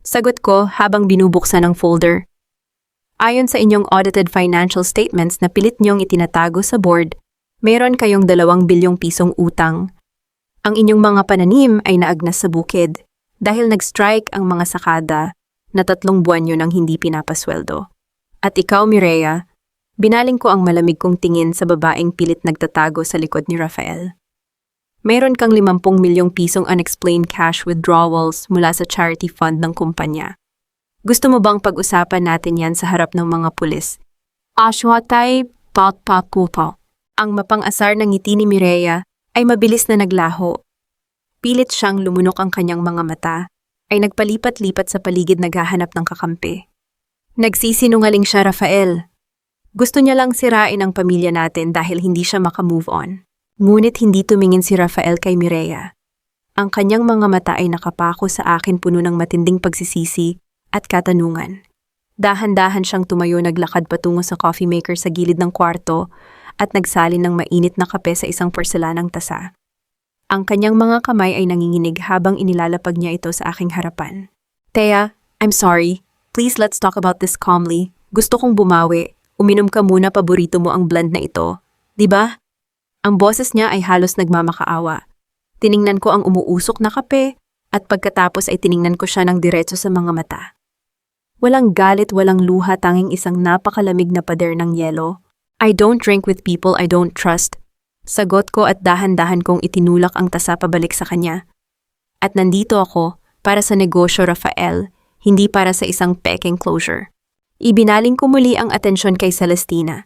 [SPEAKER 1] Sagot ko habang binubuksan ang folder. Ayon sa inyong audited financial statements na pilit niyong itinatago sa board, mayroon kayong 2 bilyong pisong utang. Ang inyong mga pananim ay naagnas sa bukid dahil nag-strike ang mga sakada na 3 buwan nyo nang hindi pinapasweldo. At ikaw, Mireya, binaling ko ang malamig kong tingin sa babaeng pilit nagtatago sa likod ni Rafael. Mayroon kang 50 milyong pisong unexplained cash withdrawals mula sa charity fund ng kumpanya. Gusto mo bang pag-usapan natin yan sa harap ng mga pulis? Aswatay patpakupo. Ang mapang-asar na ngiti ni Mireya ay mabilis na naglaho. Pilit siyang lumunok, ang kanyang mga mata ay nagpalipat-lipat sa paligid naghahanap ng kakampi. Nagsisinungaling siya, Rafael. Gusto niya lang sirain ang pamilya natin dahil hindi siya makamove on. Ngunit hindi tumingin si Rafael kay Mireya. Ang kanyang mga mata ay nakapako sa akin puno ng matinding pagsisisi at katanungan. Dahan-dahan siyang tumayo, naglakad patungo sa coffee maker sa gilid ng kwarto at nagsalin ng mainit na kape sa isang porselanang tasa. Ang kanyang mga kamay ay nanginginig habang inilalapag niya ito sa aking harapan. Thea, I'm sorry. Please let's talk about this calmly. Gusto kong bumawi. Uminom ka muna, paborito mo ang blend na ito. Di ba? Ang boses niya ay halos nagmamakaawa. Tiningnan ko ang umuusok na kape at pagkatapos ay tiningnan ko siya ng diretso sa mga mata. Walang galit, walang luha, tanging isang napakalamig na pader ng yelo. I don't drink with people I don't trust. Sagot ko at dahan-dahan kong itinulak ang tasa pabalik sa kanya. At nandito ako para sa negosyo, Rafael, hindi para sa isang peking closure. Ibinaling ko muli ang atensyon kay Celestina.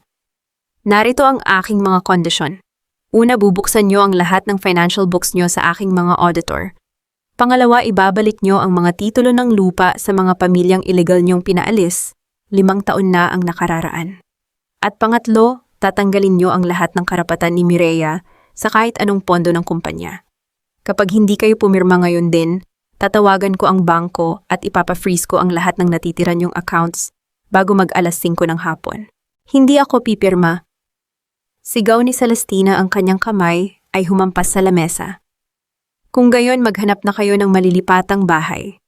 [SPEAKER 1] Narito ang aking mga kondisyon. Una, bubuksan niyo ang lahat ng financial books niyo sa aking mga auditor. Pangalawa, ibabalik niyo ang mga titulo ng lupa sa mga pamilyang ilegal niyong pinaalis. 5 taon na ang nakararaan. At pangatlo, tatanggalin niyo ang lahat ng karapatan ni Mireya sa kahit anong pondo ng kumpanya. Kapag hindi kayo pumirma ngayon din, tatawagan ko ang bangko at ipapa-freeze ko ang lahat ng natitira niyong accounts bago mag-alas 5 ng hapon. Hindi ako pipirma. Sigaw ni Celestina, ang kanyang kamay ay humampas sa lamesa. Kung gayon, maghanap na kayo ng malilipatang bahay.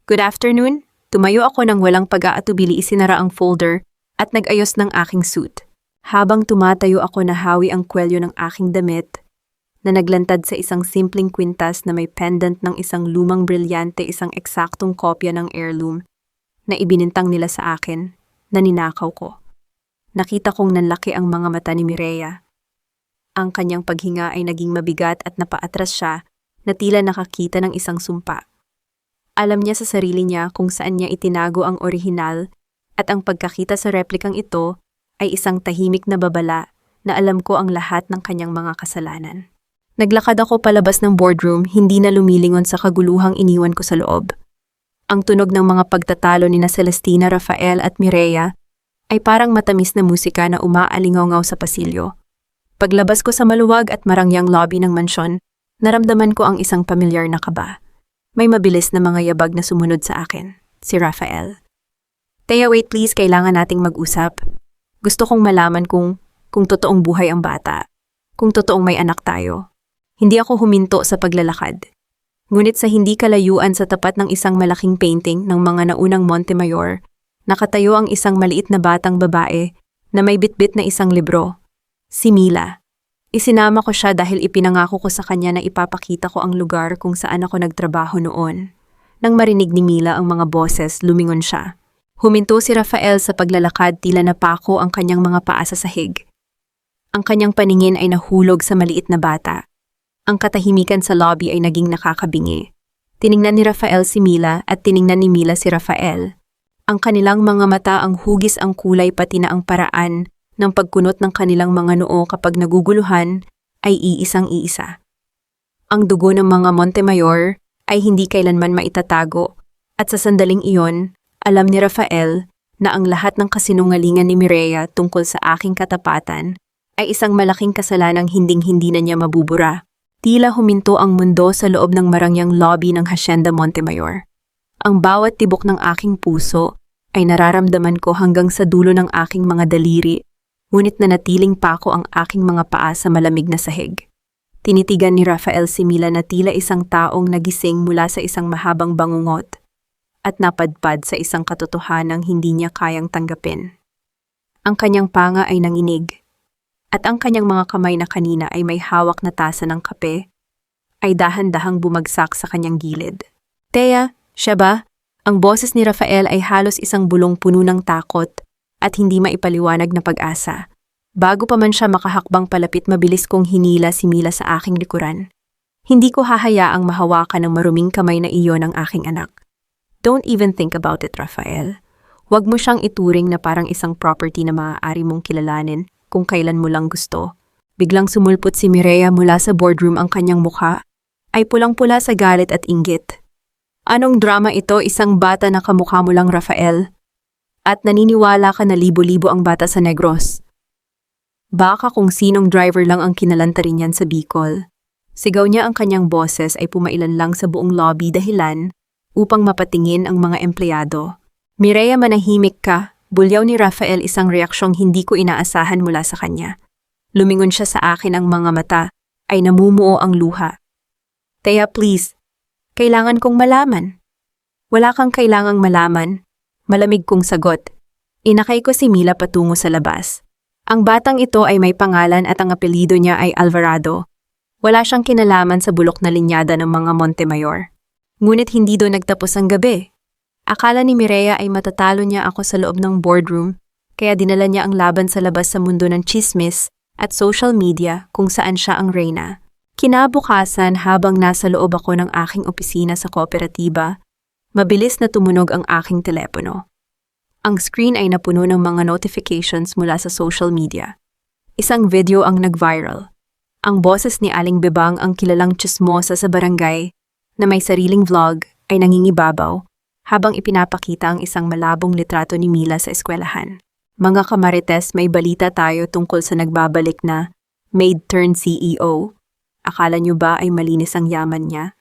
[SPEAKER 1] Good afternoon. Tumayo ako nang walang pag-aatubili, isinara ang folder at nag-ayos ng aking suit. Habang tumatayo ako, nahawi ang kwelyo ng aking damit na naglantad sa isang simpleng kwintas na may pendant ng isang lumang brilyante, isang eksaktong kopya ng heirloom na ibinintang nila sa akin na ninakaw ko. Nakita kong nanlaki ang mga mata ni Mireya. Ang kanyang paghinga ay naging mabigat at napaatras siya na tila nakakita ng isang sumpa. Alam niya sa sarili niya kung saan niya itinago ang orihinal at ang pagkakita sa replikang ito ay isang tahimik na babala na alam ko ang lahat ng kanyang mga kasalanan. Naglakad ako palabas ng boardroom, hindi na lumilingon sa kaguluhang iniwan ko sa loob. Ang tunog ng mga pagtatalo ni na Celestina, Rafael at Mireya ay parang matamis na musika na umaalingaw sa pasilyo. Paglabas ko sa maluwag at marangyang lobby ng mansyon, naramdaman ko ang isang pamilyar na kaba. May mabilis na mga yabag na sumunod sa akin, si Rafael. Thea, wait please, kailangan nating mag-usap. Gusto kong malaman kung totoong buhay ang bata, kung totoong may anak tayo. Hindi ako huminto sa paglalakad. Ngunit sa hindi kalayuan sa tapat ng isang malaking painting ng mga naunang Montemayor, nakatayo ang isang maliit na batang babae na may bitbit na isang libro. Si Mila. Isinama ko siya dahil ipinangako ko sa kanya na ipapakita ko ang lugar kung saan ako nagtrabaho noon. Nang marinig ni Mila ang mga boses, lumingon siya. Huminto si Rafael sa paglalakad, tila napako ang kanyang mga paa sa sahig. Ang kanyang paningin ay nahulog sa maliit na bata. Ang katahimikan sa lobby ay naging nakakabingi. Tiningnan ni Rafael si Mila at tiningnan ni Mila si Rafael. Ang kanilang mga mata, ang hugis, ang kulay, pati na ang paraan ng pagkunot ng kanilang mga noo kapag naguguluhan ay iisang-iisa. Ang dugo ng mga Montemayor ay hindi kailanman maitatago at sa sandaling iyon, alam ni Rafael na ang lahat ng kasinungalingan ni Mireya tungkol sa aking katapatan ay isang malaking kasalanang hinding-hindi na niya mabubura. Tila huminto ang mundo sa loob ng marangyang lobby ng Hacienda Montemayor. Ang bawat tibok ng aking puso ay nararamdaman ko hanggang sa dulo ng aking mga daliri, ngunit nanatiling pa ako ang aking mga paa sa malamig na sahig. Tinitigan ni Rafael si Mila na tila isang taong nagising mula sa isang mahabang bangungot at napadpad sa isang katotohanang hindi niya kayang tanggapin. Ang kanyang panga ay nanginig, at ang kanyang mga kamay na kanina ay may hawak na tasa ng kape, ay dahan-dahang bumagsak sa kanyang gilid. Thea, siya ba? Ang boses ni Rafael ay halos isang bulong puno ng takot at hindi maipaliwanag na pag-asa. Bago pa man siya makahakbang palapit, mabilis kong hinila si Mila sa aking likuran. Hindi ko hahayaang mahawakan ng maruming kamay na iyon ng aking anak. Don't even think about it, Rafael. Huwag mo siyang ituring na parang isang property na maaari mong kilalanin kung kailan mo lang gusto. Biglang sumulpot si Mireya mula sa boardroom, ang kanyang mukha ay pulang-pula sa galit at inggit. Anong drama ito? Isang bata na kamukha mo lang, Rafael. At naniniwala ka na libo-libo ang bata sa Negros. Baka kung sinong driver lang ang kinalantarin niyan sa Bicol. Sigaw niya ang kanyang boses ay pumailan lang sa buong lobby dahilan upang mapatingin ang mga empleyado. Mireya, manahimik ka. Bulyaw ni Rafael isang reaksyong hindi ko inaasahan mula sa kanya. Lumingon siya sa akin, ang mga mata ay namumuo ang luha. Teya, please. Kailangan kong malaman. Wala kang kailangang malaman. Malamig kong sagot. Inakay ko si Mila patungo sa labas. Ang batang ito ay may pangalan at ang apelyido niya ay Alvarado. Wala siyang kinalaman sa bulok na linyada ng mga Montemayor. Ngunit hindi doon nagtapos ang gabi. Akala ni Mireya ay matatalo niya ako sa loob ng boardroom, kaya dinala niya ang laban sa labas sa mundo ng chismis at social media kung saan siya ang reyna. Kinabukasan, habang nasa loob ako ng aking opisina sa kooperatiba, mabilis na tumunog ang aking telepono. Ang screen ay napuno ng mga notifications mula sa social media. Isang video ang nag-viral. Ang boses ni Aling Bebang, ang kilalang chismosa sa barangay, na may sariling vlog, ay nangingibabaw habang ipinapakita ang isang malabong litrato ni Mila sa eskwelahan. Mga kamarites, may balita tayo tungkol sa nagbabalik na maid-turned-CEO. Akala niyo ba ay malinis ang yaman niya?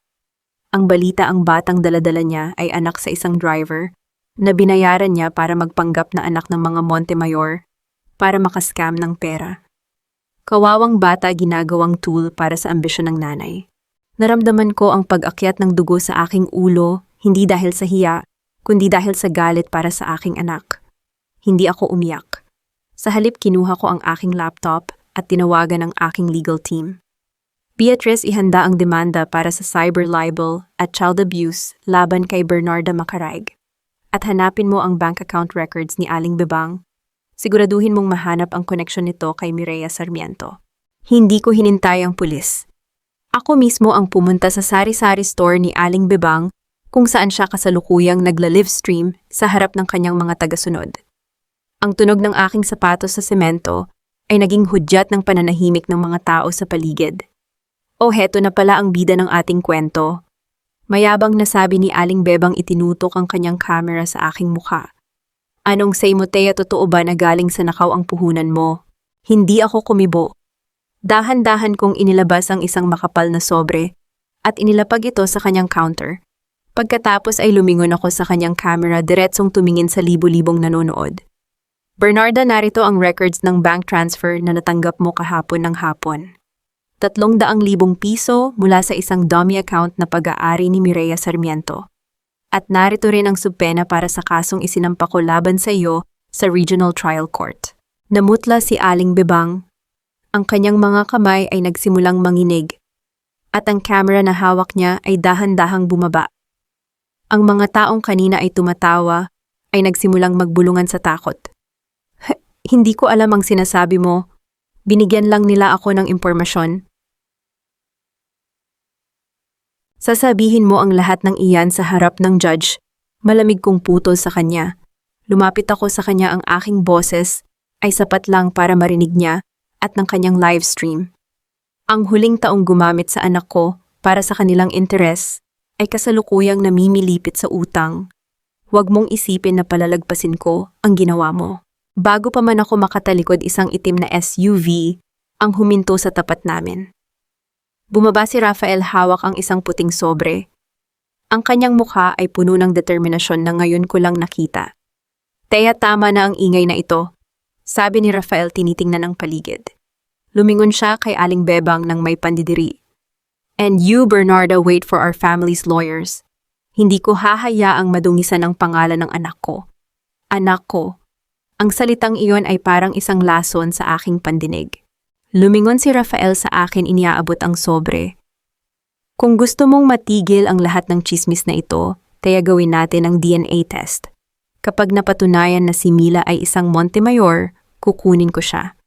[SPEAKER 1] Ang balita, ang batang daladala niya ay anak sa isang driver na binayaran niya para magpanggap na anak ng mga Montemayor para makascam ng pera. Kawawang bata, ginagawang tool para sa ambisyon ng nanay. Naramdaman ko ang pag-akyat ng dugo sa aking ulo, hindi dahil sa hiya, kundi dahil sa galit para sa aking anak. Hindi ako umiyak. Sa halip, kinuha ko ang aking laptop at tinawagan ang aking legal team. Beatrice, ihanda ang demanda para sa cyber libel at child abuse laban kay Bernarda Macaraig. At hanapin mo ang bank account records ni Aling Bebang. Siguraduhin mong mahanap ang koneksyon nito kay Mireya Sarmiento. Hindi ko hinintay ang pulis. Ako mismo ang pumunta sa sari-sari store ni Aling Bebang kung saan siya kasalukuyang nagla-livestream sa harap ng kanyang mga tagasunod. Ang tunog ng aking sapatos sa semento ay naging hudyat ng pananahimik ng mga tao sa paligid. O heto na pala ang bida ng ating kwento. Mayabang na sabi ni Aling Bebang, itinutok ang kanyang camera sa aking mukha. Anong say mo, Teya, totoo ba na galing sa nakaw ang puhunan mo? Hindi ako kumibo. Dahan-dahan kong inilabas ang isang makapal na sobre at inilapag ito sa kanyang counter. Pagkatapos ay lumingon ako sa kanyang camera, diretsong tumingin sa libo-libong nanonood. Bernarda, narito ang records ng bank transfer na natanggap mo kahapon ng hapon. 300,000 piso mula sa isang dummy account na pag-aari ni Mireya Sarmiento. At narito rin ang subpena para sa kasong isinampa ko laban sa iyo sa Regional Trial Court. Namutla si Aling Bebang. Ang kanyang mga kamay ay nagsimulang manginig at ang camera na hawak niya ay dahan-dahang bumaba. Ang mga taong kanina ay tumatawa ay nagsimulang magbulungan sa takot. Hindi ko alam ang sinasabi mo. Binigyan lang nila ako ng impormasyon. Sasabihin mo ang lahat ng iyan sa harap ng judge. Malamig kong putol sa kanya. Lumapit ako sa kanya, ang aking boses ay sapat lang para marinig niya at ng kanyang live stream. Ang huling taong gumamit sa anak ko para sa kanilang interes ay kasalukuyang namimilipit sa utang. Huwag mong isipin na palalagpasin ko ang ginawa mo. Bago pa man ako makatalikod, isang itim na SUV ang huminto sa tapat namin. Bumaba si Rafael, hawak ang isang puting sobre. Ang kanyang mukha ay puno ng determinasyon na ngayon ko lang nakita. Teya, tama na ang ingay na ito, sabi ni Rafael tinitingnan ang paligid. Lumingon siya kay Aling Bebang ng may pandidiri. And you, Bernarda, wait for our family's lawyers. Hindi ko hahayaang madungisan ang pangalan ng anak ko. Anak ko. Ang salitang iyon ay parang isang lason sa aking pandinig. Lumingon si Rafael sa akin, iniaabot ang sobre. Kung gusto mong matigil ang lahat ng chismis na ito, kaya gawin natin ang DNA test. Kapag napatunayan na si Mila ay isang Montemayor, kukunin ko siya.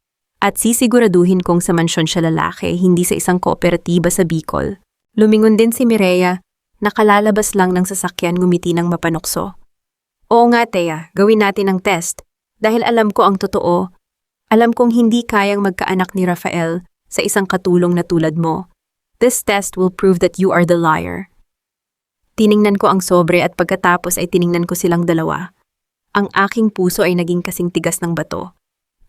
[SPEAKER 1] At sisiguraduhin kong sa mansyon siya lalaki, hindi sa isang kooperatiba sa Bicol. Lumingon din si Mireya, nakalalabas lang ng sasakyan, ngumiti ng mapanukso. Oo nga, Teya, gawin natin ang test. Dahil alam ko ang totoo, alam kong hindi kayang magkaanak ni Rafael sa isang katulong na tulad mo. This test will prove that you are the liar. Tiningnan ko ang sobre at pagkatapos ay tiningnan ko silang dalawa. Ang aking puso ay naging kasing tigas ng bato.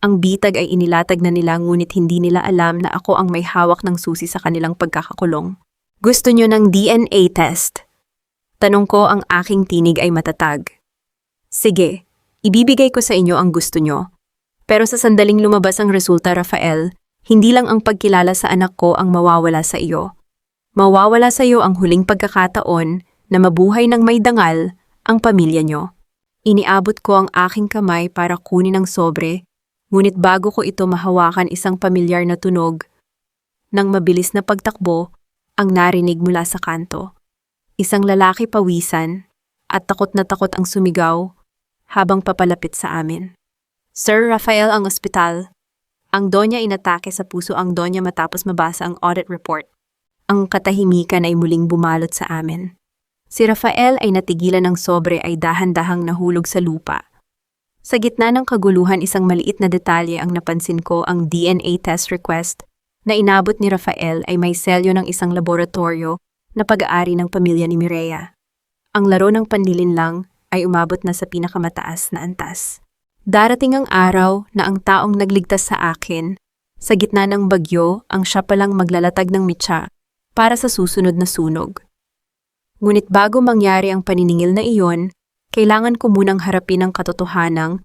[SPEAKER 1] Ang bitag ay inilatag na nila ngunit hindi nila alam na ako ang may hawak ng susi sa kanilang pagkakakulong. Gusto nyo ng DNA test? Tanong ko, ang aking tinig ay matatag. Sige, ibibigay ko sa inyo ang gusto nyo. Pero sa sandaling lumabas ang resulta, Rafael, hindi lang ang pagkilala sa anak ko ang mawawala sa iyo. Mawawala sa iyo ang huling pagkakataon na mabuhay ng may dangal ang pamilya nyo. Iniabot ko ang aking kamay para kunin ang sobre, ngunit bago ko ito mahawakan isang pamilyar na tunog, nang mabilis na pagtakbo, ang narinig mula sa kanto. Isang lalaki pawisan at takot na takot ang sumigaw habang papalapit sa amin. Sir Rafael, ang ospital. Ang donya inatake sa puso ang donya matapos mabasa ang audit report. Ang katahimikan ay muling bumalot sa amin. Si Rafael ay natigilan ng sobre ay dahan-dahang nahulog sa lupa. Sa gitna ng kaguluhan, isang maliit na detalye ang napansin ko, ang DNA test request na inabot ni Rafael ay may selyo ng isang laboratorio na pag-aari ng pamilya ni Mireya. Ang laro ng panlilinlang ay umabot na sa pinakamataas na antas. Darating ang araw na ang taong nagligtas sa akin, sa gitna ng bagyo, ang siya palang maglalatag ng mitsa para sa susunod na sunog. Ngunit bago mangyari ang paniningil na iyon, kailangan ko munang harapin ang katotohanang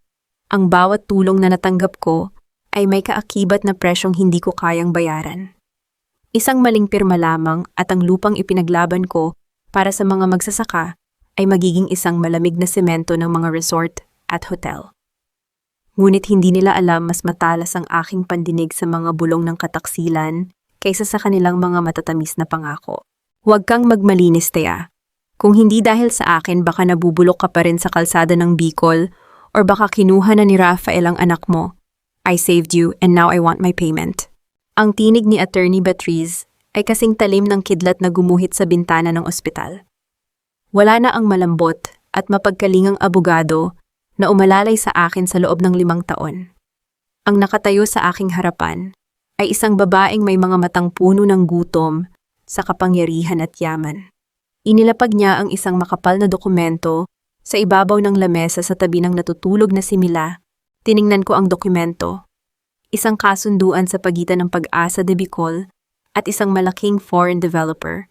[SPEAKER 1] ang bawat tulong na natanggap ko ay may kaakibat na presyong hindi ko kayang bayaran. Isang maling pirma lamang at ang lupang ipinaglaban ko para sa mga magsasaka ay magiging isang malamig na semento ng mga resort at hotel. Ngunit hindi nila alam mas matalas ang aking pandinig sa mga bulong ng kataksilan kaysa sa kanilang mga matatamis na pangako. Huwag kang magmalinis, Tea. Kung hindi dahil sa akin, baka nabubulok ka pa rin sa kalsada ng Bicol or baka kinuha na ni Rafael ang anak mo. I saved you and now I want my payment. Ang tinig ni Attorney Beatriz ay kasing talim ng kidlat na gumuhit sa bintana ng ospital. Wala na ang malambot at mapagkalingang abogado na umalalay sa akin sa loob ng 5 taon. Ang nakatayo sa aking harapan ay isang babaeng may mga matang puno ng gutom sa kapangyarihan at yaman. Inilapag niya ang isang makapal na dokumento sa ibabaw ng lamesa sa tabi ng natutulog na si Mila. Tiningnan ko ang dokumento. Isang kasunduan sa pagitan ng Pag-asa de Bicol at isang malaking foreign developer.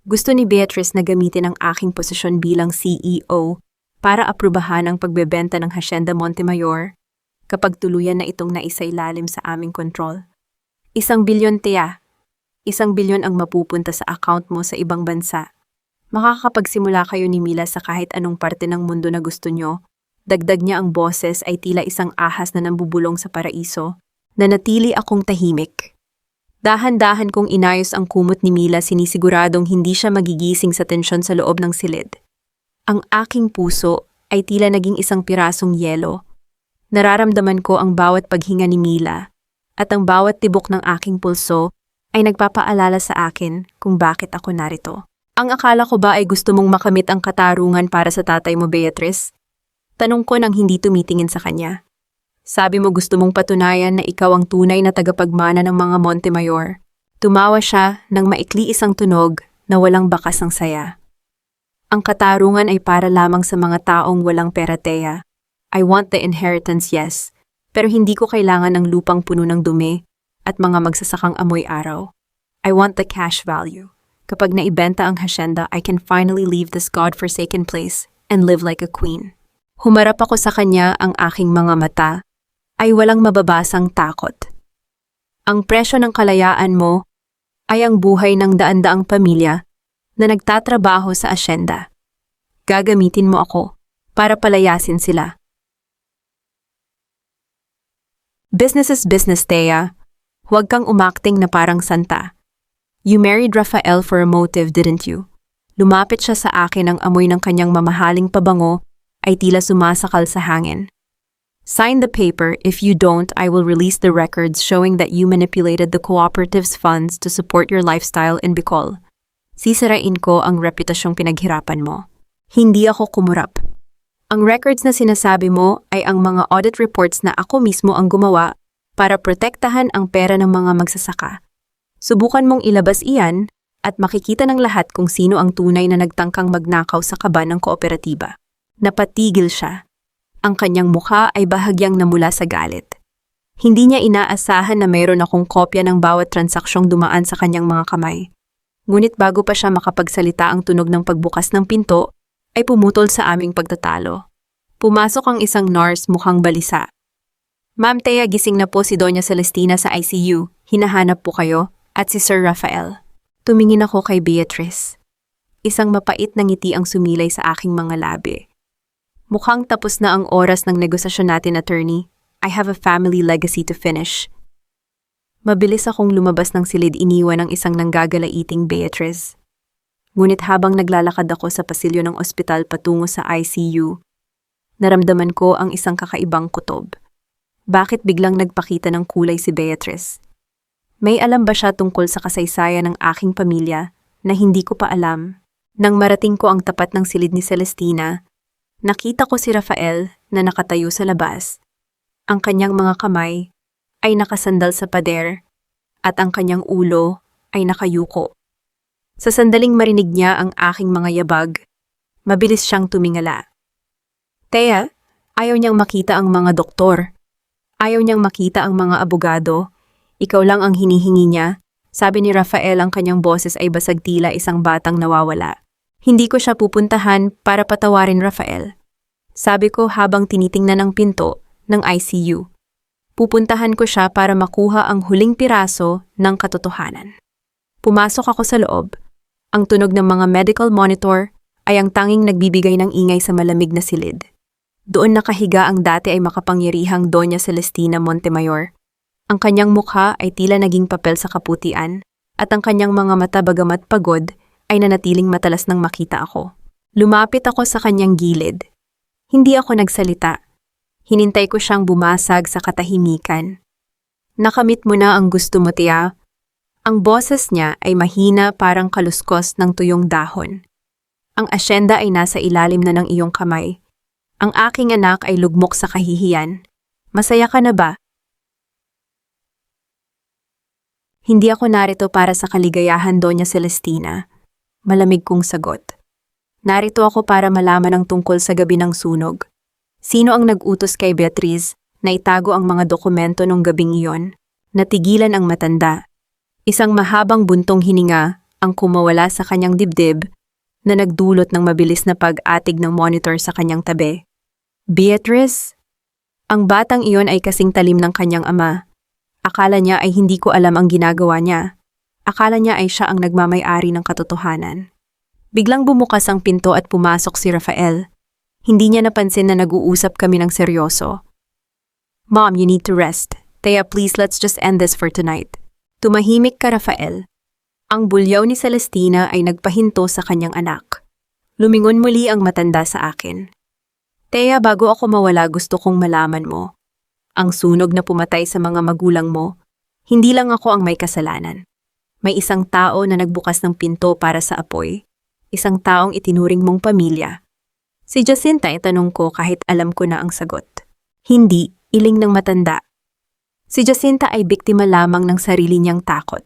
[SPEAKER 1] Gusto ni Beatrice na gamitin ang aking posisyon bilang CEO para aprubahan ang pagbebenta ng Hacienda Montemayor kapag tuluyan na itong naisailalim sa aming kontrol. 1 bilyon, Tea. 1 bilyon ang mapupunta sa account mo sa ibang bansa. Makakapagsimula kayo ni Mila sa kahit anong parte ng mundo na gusto nyo. Dagdag niya, ang boses ay tila isang ahas na nambubulong sa paraiso. Nanatili akong tahimik. Dahan-dahan kong inayos ang kumot ni Mila, sinisiguradong hindi siya magigising sa tensyon sa loob ng silid. Ang aking puso ay tila naging isang pirasong yelo. Nararamdaman ko ang bawat paghinga ni Mila at ang bawat tibok ng aking pulso ay nagpapaalala sa akin kung bakit ako narito. Ang akala ko ba ay gusto mong makamit ang katarungan para sa tatay mo, Beatrice? Tanong ko nang hindi tumitingin sa kanya. Sabi mo gusto mong patunayan na ikaw ang tunay na tagapagmana ng mga Montemayor. Tumawa siya nang maikli isang tunog na walang bakas ng saya. Ang katarungan ay para lamang sa mga taong walang pera, Tea. I want the inheritance, yes. Pero hindi ko kailangan ng lupang puno ng dumi at mga magsasakang amoy araw. I want the cash value. Kapag naibenta ang hacienda, I can finally leave this God-forsaken place and live like a queen. Humarap ako sa kanya, ang aking mga mata ay walang mababasang takot. Ang presyo ng kalayaan mo ay ang buhay ng daan-daang pamilya na nagtatrabaho sa hacienda. Gagamitin mo ako para palayasin sila. Business is business, Tea. Huwag kang umakting na parang santa. You married Rafael for a motive, didn't you? Lumapit siya sa akin, ang amoy ng kanyang mamahaling pabango ay tila sumasakal sa hangin. Sign the paper. If you don't, I will release the records showing that you manipulated the cooperative's funds to support your lifestyle in Bicol. Sisirain ko ang reputasyong pinaghirapan mo. Hindi ako kumurap. Ang records na sinasabi mo ay ang mga audit reports na ako mismo ang gumawa para protektahan ang pera ng mga magsasaka. Subukan mong ilabas iyan at makikita ng lahat kung sino ang tunay na nagtangkang magnakaw sa kaban ng kooperatiba. Napatigil siya. Ang kanyang mukha ay bahagyang namula sa galit. Hindi niya inaasahan na mayroon akong kopya ng bawat transaksyong dumaan sa kanyang mga kamay. Ngunit bago pa siya makapagsalita, ang tunog ng pagbukas ng pinto ay pumutol sa aming pagtatalo. Pumasok ang isang nurse mukhang balisa. "Ma'am Thea, gising na po si Doña Celestina sa ICU. Hinahanap po kayo at si Sir Rafael." Tumingin ako kay Beatrice. Isang mapait na ngiti ang sumilay sa aking mga labi. "Mukhang tapos na ang oras ng negosasyon natin, attorney. I have a family legacy to finish." Mabilis akong lumabas ng silid, iniwan ng isang nanggagalaiting Beatrice. Ngunit habang naglalakad ako sa pasilyo ng ospital patungo sa ICU, naramdaman ko ang isang kakaibang kutob. Bakit biglang nagpakita ng kulay si Beatrice? May alam ba siya tungkol sa kasaysayan ng aking pamilya na hindi ko pa alam? Nang marating ko ang tapat ng silid ni Celestina, nakita ko si Rafael na nakatayo sa labas. Ang kanyang mga kamay ay nakasandal sa pader at ang kanyang ulo ay nakayuko. Sa sandaling marinig niya ang aking mga yabag, mabilis siyang tumingala. "Thea, ayaw niyang makita ang mga doktor. Ayaw niyang makita ang mga abogado. Ikaw lang ang hinihingi niya." Sabi ni Rafael, ang kanyang boses ay basag tila isang batang nawawala. "Hindi ko siya pupuntahan para patawarin, Rafael," sabi ko habang tinitingnan ang pinto ng ICU. "Pupuntahan ko siya para makuha ang huling piraso ng katotohanan." Pumasok ako sa loob. Ang tunog ng mga medical monitor ay ang tanging nagbibigay ng ingay sa malamig na silid. Doon nakahiga ang dati ay makapangyarihang Doña Celestina Montemayor. Ang kanyang mukha ay tila naging papel sa kaputian at ang kanyang mga mata, bagamat pagod, ay nanatiling matalas nang makita ako. Lumapit ako sa kanyang gilid. Hindi ako nagsalita. Hinintay ko siyang bumasag sa katahimikan. "Nakamit mo na ang gusto mo, Tia." Ang boses niya ay mahina, parang kaluskos ng tuyong dahon. "Ang asyenda ay nasa ilalim na ng iyong kamay. Ang aking anak ay lugmok sa kahihiyan. Masaya ka na ba?" "Hindi ako narito para sa kaligayahan, Doña Celestina." Malamig kong sagot. "Narito ako para malaman ang tungkol sa gabi ng sunog. Sino ang nag-utos kay Beatrice na itago ang mga dokumento nung gabing iyon? Natigilan ang matanda. Isang mahabang buntong hininga ang kumawala sa kanyang dibdib na nagdulot ng mabilis na pag-atig ng monitor sa kanyang tabi. "Beatrice?" Ang batang iyon ay kasing talim ng kanyang ama. Akala niya ay hindi ko alam ang ginagawa niya. Akala niya ay siya ang nagmamay-ari ng katotohanan. Biglang bumukas ang pinto at pumasok si Rafael. Hindi niya napansin na nag-uusap kami ng seryoso. "Mom, you need to rest. Thea, please, let's just end this for tonight." Tumahimik ka, Rafael. Ang bulyaw ni Celestina ay nagpahinto sa kanyang anak. Lumingon muli ang matanda sa akin. "Thea, bago ako mawala, gusto kong malaman mo. Ang sunog na pumatay sa mga magulang mo, hindi lang ako ang may kasalanan. May isang tao na nagbukas ng pinto para sa apoy. Isang taong itinuring mong pamilya." "Si Jacinta," tanong ko kahit alam ko na ang sagot. "Hindi," iling ng matanda. "Si Jacinta ay biktima lamang ng sarili niyang takot.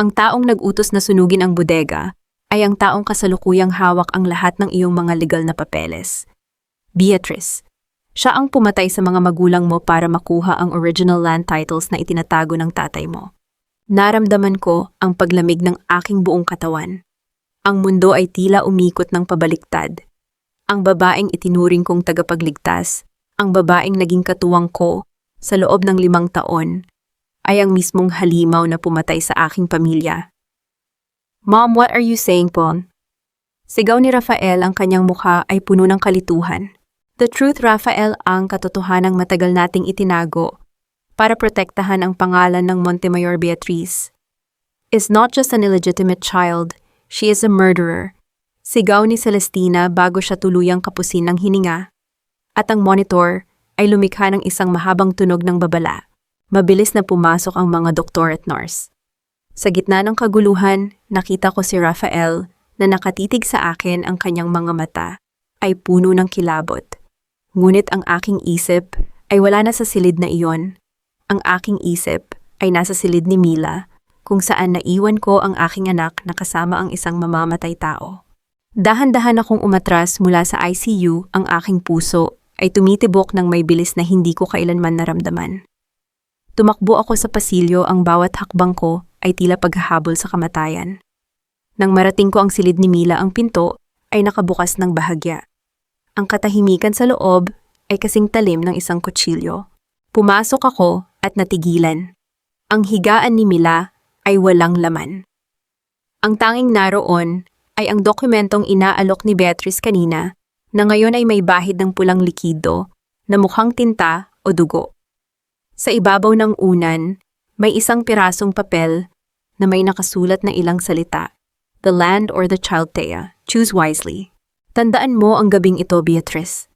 [SPEAKER 1] Ang taong nag-utos na sunugin ang bodega ay ang taong kasalukuyang hawak ang lahat ng iyong mga legal na papeles. Beatrice, siya ang pumatay sa mga magulang mo para makuha ang original land titles na itinatago ng tatay mo." Naramdaman ko ang paglamig ng aking buong katawan. Ang mundo ay tila umikot ng pabaliktad. Ang babaeng itinuring kong tagapagligtas, ang babaeng naging katuwang ko sa loob ng 5 taon, ay ang mismong halimaw na pumatay sa aking pamilya. "Mom, what are you saying, po?" Sigaw ni Rafael, ang kanyang mukha ay puno ng kalituhan. "The truth, Rafael, ang katotohanang matagal nating itinago para protektahan ang pangalan ng Montemayor Beatrice. Is not just an illegitimate child, she is a murderer." Sigaw ni Celestina bago siya tuluyang kapusin ng hininga. At ang monitor ay lumikha ng isang mahabang tunog ng babala. Mabilis na pumasok ang mga doktor at nurse. Sa gitna ng kaguluhan, nakita ko si Rafael na nakatitig sa akin, ang kanyang mga mata ay puno ng kilabot. Ngunit ang aking isip ay wala na sa silid na iyon. Ang aking isip ay nasa silid ni Mila, kung saan naiwan ko ang aking anak na kasama ang isang mamamatay tao. Dahan-dahan akong umatras mula sa ICU, ang aking puso ay tumitibok ng may bilis na hindi ko kailanman naramdaman. Tumakbo ako sa pasilyo, ang bawat hakbang ko ay tila paghahabol sa kamatayan. Nang marating ko ang silid ni Mila, ang pinto ay nakabukas ng bahagya. Ang katahimikan sa loob ay kasing talim ng isang kutsilyo. Pumasok ako at natigilan. Ang higaan ni Mila ay walang laman. Ang tanging naroon ay ang dokumentong inaalok ni Beatrice kanina na ngayon ay may bahid ng pulang likido na mukhang tinta o dugo. Sa ibabaw ng unan, may isang pirasong papel na may nakasulat na ilang salita. The land or the child, Thea. Choose wisely. Tandaan mo ang gabing ito, Beatrice.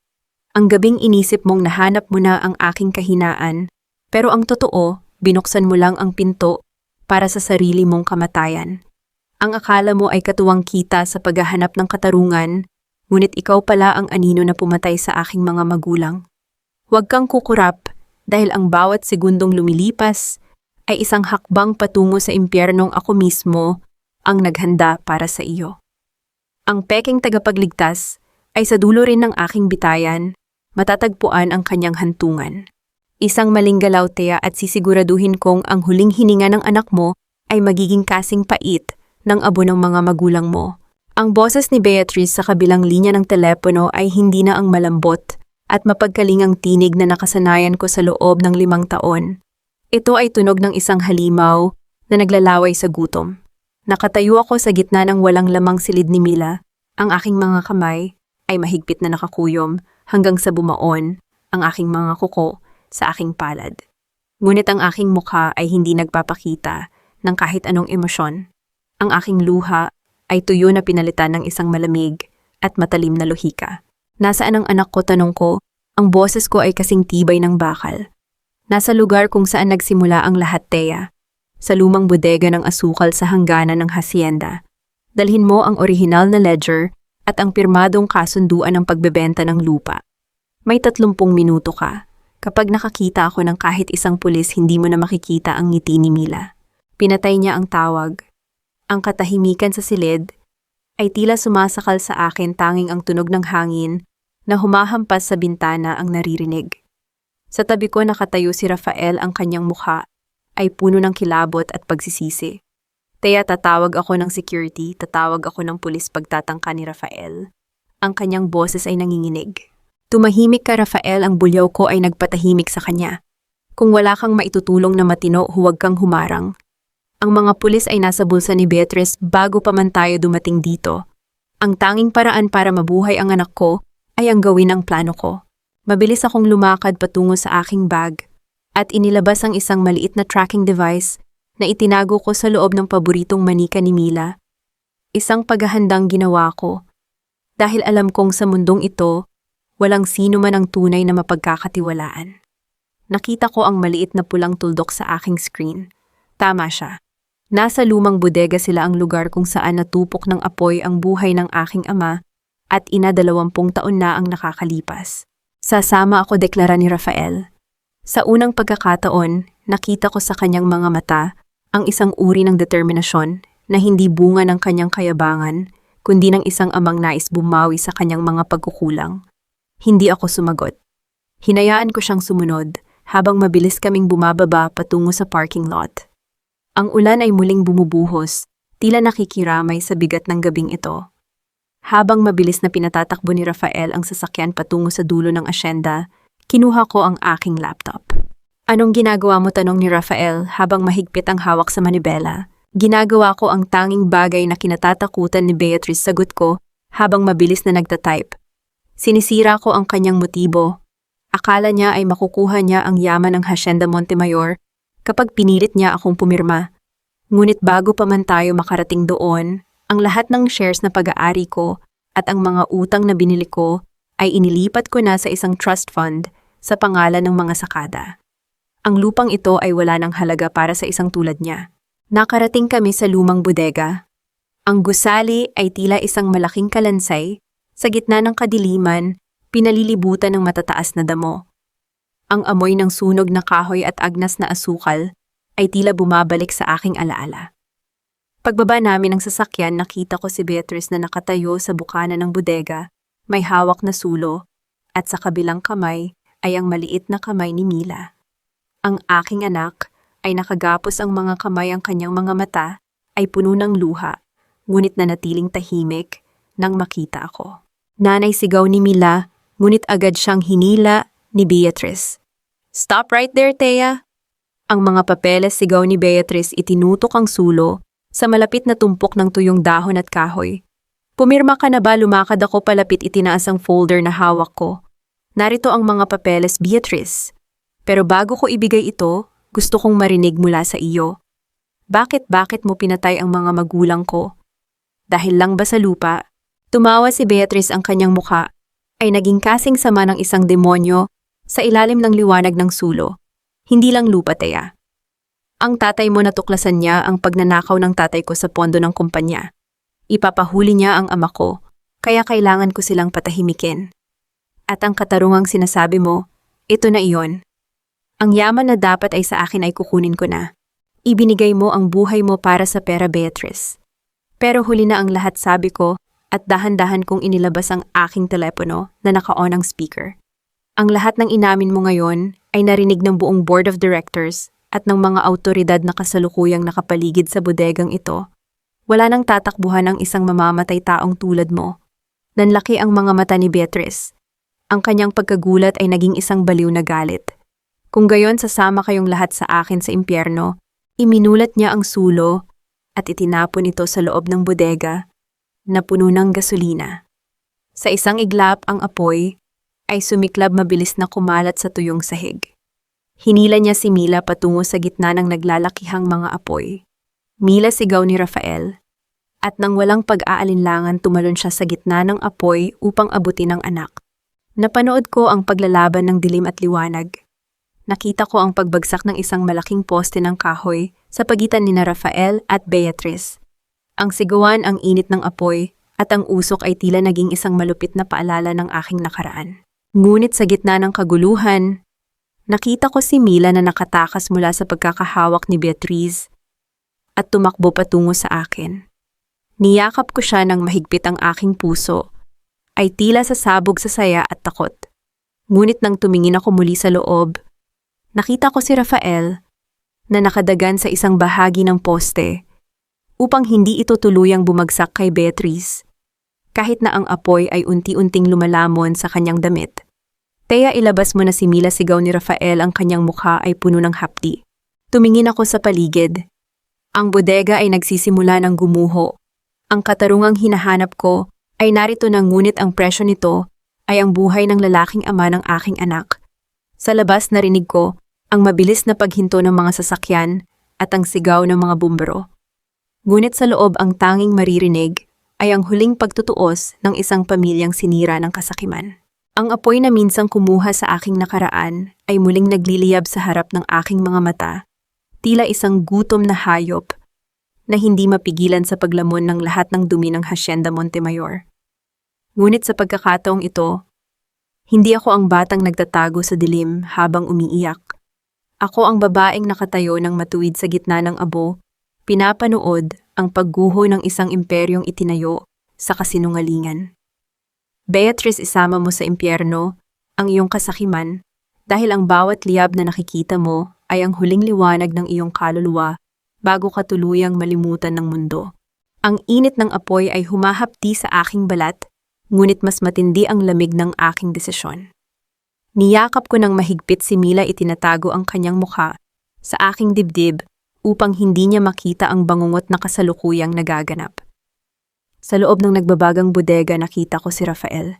[SPEAKER 1] Ang gabing inisip mong nahanap mo na ang aking kahinaan, pero ang totoo, binuksan mo lang ang pinto para sa sarili mong kamatayan. Ang akala mo ay katuwang kita sa paghahanap ng katarungan, ngunit ikaw pala ang anino na pumatay sa aking mga magulang. Huwag kang kukurap dahil ang bawat segundong lumilipas ay isang hakbang patungo sa impyernong ako mismo ang naghanda para sa iyo. Ang peking tagapagligtas ay sa dulo rin ng aking bitayan, matatagpuan ang kanyang hantungan. Isang maling galaw, Thea, at sisiguraduhin kong ang huling hininga ng anak mo ay magiging kasing pait ng abo ng mga magulang mo. Ang boses ni Beatrice sa kabilang linya ng telepono ay hindi na ang malambot at mapagkalingang tinig na nakasanayan ko sa loob ng 5 taon. Ito ay tunog ng isang halimaw na naglalaway sa gutom. Nakatayo ako sa gitna ng walang lamang silid ni Mila. Ang aking mga kamay ay mahigpit na nakakuyom hanggang sa bumaon ang aking mga kuko sa aking palad. Ngunit ang aking mukha ay hindi nagpapakita ng kahit anong emosyon. Ang aking luha ay tuyo na pinalitan ng isang malamig at matalim na lohika. Nasaan ang anak ko, tanong ko? Ang boses ko ay kasing tibay ng bakal. Nasa lugar kung saan nagsimula ang lahat, Thea. Sa lumang bodega ng asukal sa hangganan ng hacienda. Dalhin mo ang orihinal na ledger at ang pirmadong kasunduan ng pagbebenta ng lupa. May 30 minuto ka. Kapag nakakita ako ng kahit isang pulis, hindi mo na makikita ang ngiti ni Mila. Pinatay niya ang tawag. Ang katahimikan sa silid ay tila sumasakal sa akin, tanging ang tunog ng hangin na humahampas sa bintana ang naririnig. Sa tabi ko nakatayo si Rafael, ang kanyang mukha ay puno ng kilabot at pagsisisi. Thea, tatawag ako ng security, tatawag ako ng pulis pagtatangka ni Rafael. Ang kanyang boses ay nanginginig. Tumahimik ka, Rafael, ang bulyaw ko ay nagpatahimik sa kanya. Kung wala kang maitutulong na matino, huwag kang humarang. Ang mga pulis ay nasa bulsa ni Beatrice bago pa man tayo dumating dito. Ang tanging paraan para mabuhay ang anak ko ay ang gawin ang plano ko. Mabilis akong lumakad patungo sa aking bag at inilabas ang isang maliit na tracking device na itinago ko sa loob ng paboritong manika ni Mila. Isang paghahandang ginawa ko dahil alam kong sa mundong ito, walang sino man ang tunay na mapagkakatiwalaan. Nakita ko ang maliit na pulang tuldok sa aking screen. Tama siya. Nasa lumang bodega sila, ang lugar kung saan natupok ng apoy ang buhay ng aking ama at 20 taon na ang nakakalipas. Sasama ako, deklara ni Rafael. Sa unang pagkakataon, nakita ko sa kanyang mga mata ang isang uri ng determinasyon na hindi bunga ng kanyang kayabangan, kundi ng isang amang nais bumawi sa kanyang mga pagkukulang. Hindi ako sumagot. Hinayaan ko siyang sumunod habang mabilis kaming bumababa patungo sa parking lot. Ang ulan ay muling bumubuhos, tila nakikiramay sa bigat ng gabing ito. Habang mabilis na pinatatakbo ni Rafael ang sasakyan patungo sa dulo ng asyenda, kinuha ko ang aking laptop. Anong ginagawa mo, tanong ni Rafael habang mahigpit ang hawak sa manibela. Ginagawa ko ang tanging bagay na kinatatakutan ni Beatrice, sagot ko habang mabilis na nagtatype. Sinisira ko ang kanyang motibo. Akala niya ay makukuha niya ang yaman ng Hacienda Montemayor kapag pinilit niya akong pumirma. Ngunit bago pa man tayo makarating doon, ang lahat ng shares na pag-aari ko at ang mga utang na binili ko ay inilipat ko na sa isang trust fund sa pangalan ng mga sakada. Ang lupang ito ay wala ng halaga para sa isang tulad niya. Nakarating kami sa lumang bodega. Ang gusali ay tila isang malaking kalansay. Sa gitna ng kadiliman, pinalilibutan ng matataas na damo. Ang amoy ng sunog na kahoy at agnas na asukal ay tila bumabalik sa aking alaala. Pagbaba namin ng sasakyan, nakita ko si Beatrice na nakatayo sa bukana ng bodega, may hawak na sulo, at sa kabilang kamay ay ang maliit na kamay ni Mila. Ang aking anak ay nakagapos ang mga kamay, ang kanyang mga mata ay puno ng luha, ngunit nanatiling tahimik nang makita ako. Nanay, sigaw ni Mila, ngunit agad siyang hinila ni Beatrice. Stop right there, Thea! Ang mga papeles, sigaw ni Beatrice, itinutok ang sulo sa malapit na tumpok ng tuyong dahon at kahoy. Pumirma ka na ba? Lumakad ako palapit, itinaas ang folder na hawak ko. Narito ang mga papeles, Beatrice. Pero bago ko ibigay ito, gusto kong marinig mula sa iyo. Bakit mo pinatay ang mga magulang ko? Dahil lang ba sa lupa? Tumawa si Beatrice, ang kanyang mukha ay naging kasing sama ng isang demonyo sa ilalim ng liwanag ng sulo. Hindi lang lupa, Thea. Ang tatay mo, natuklasan niya ang pagnanakaw ng tatay ko sa pondo ng kumpanya. Ipapahuli niya ang ama ko, kaya kailangan ko silang patahimikin. At ang katarungang sinasabi mo, ito na iyon. Ang yaman na dapat ay sa akin ay kukunin ko na. Ibinigay mo ang buhay mo para sa pera, Beatrice. Pero huli na ang lahat, sabi ko, at dahan-dahan kong inilabas ang aking telepono na naka-on ang speaker. Ang lahat ng inamin mo ngayon ay narinig ng buong board of directors at ng mga autoridad na kasalukuyang nakapaligid sa bodegang ito. Wala nang tatakbuhan ang isang mamamatay taong tulad mo. Nanlaki ang mga mata ni Beatrice. Ang kanyang pagkagulat ay naging isang baliw na galit. Kung gayon, sasama kayong lahat sa akin sa impyerno. Iminulat niya ang sulo at itinapon ito sa loob ng bodega na puno ng gasolina. Sa isang iglap, ang apoy ay sumiklab, mabilis na kumalat sa tuyong sahig. Hinila niya si Mila patungo sa gitna ng naglalakihang mga apoy. Mila, sigaw ni Rafael. At nang walang pag-aalinlangan, tumalon siya sa gitna ng apoy upang abutin ang anak. Napanood ko ang paglalaban ng dilim at liwanag. Nakita ko ang pagbagsak ng isang malaking poste ng kahoy sa pagitan ni Rafael at Beatrice. Ang sigawan, ang init ng apoy, at ang usok ay tila naging isang malupit na paalala ng aking nakaraan. Ngunit sa gitna ng kaguluhan, nakita ko si Mila na nakatakas mula sa pagkakahawak ni Beatrice at tumakbo patungo sa akin. Niyakap ko siya ng mahigpit, ang aking puso ay tila sasabog sa saya at takot. Ngunit nang tumingin ako muli sa loob, nakita ko si Rafael na nakadagan sa isang bahagi ng poste upang hindi ito tuluyang bumagsak kay Beatrice, kahit na ang apoy ay unti-unting lumalamon sa kanyang damit. Thea, ilabas mo na si Mila, sigaw ni Rafael, ang kanyang mukha ay puno ng hapdi. Tumingin ako sa paligid. Ang bodega ay nagsisimula ng gumuho. Ang katarungang hinahanap ko ay narito na, ngunit ang presyo nito ay ang buhay ng lalaking ama ng aking anak. Sa labas, narinig ko ang mabilis na paghinto ng mga sasakyan at ang sigaw ng mga bumbero. Ngunit sa loob, ang tanging maririnig ay ang huling pagtutuos ng isang pamilyang sinira ng kasakiman. Ang apoy na minsang kumuha sa aking nakaraan ay muling nagliliyab sa harap ng aking mga mata, tila isang gutom na hayop na hindi mapigilan sa paglamon ng lahat ng dumi ng Hacienda Montemayor. Ngunit sa pagkakataong ito, hindi ako ang batang nagtatago sa dilim habang umiiyak. Ako ang babaeng nakatayo ng matuwid sa gitna ng abo, pinapanood ang pagguho ng isang imperyong itinayo sa kasinungalingan. Beatrice, isama mo sa impyerno ang iyong kasakiman dahil ang bawat liyab na nakikita mo ay ang huling liwanag ng iyong kaluluwa bago ka tuluyang malimutan ng mundo. Ang init ng apoy ay humahapdi sa aking balat, ngunit mas matindi ang lamig ng aking desisyon. Niyakap ko ng mahigpit si Mila, itinatago ang kanyang mukha sa aking dibdib upang hindi niya makita ang bangungot na kasalukuyang nagaganap. Sa loob ng nagbabagang bodega, nakita ko si Rafael.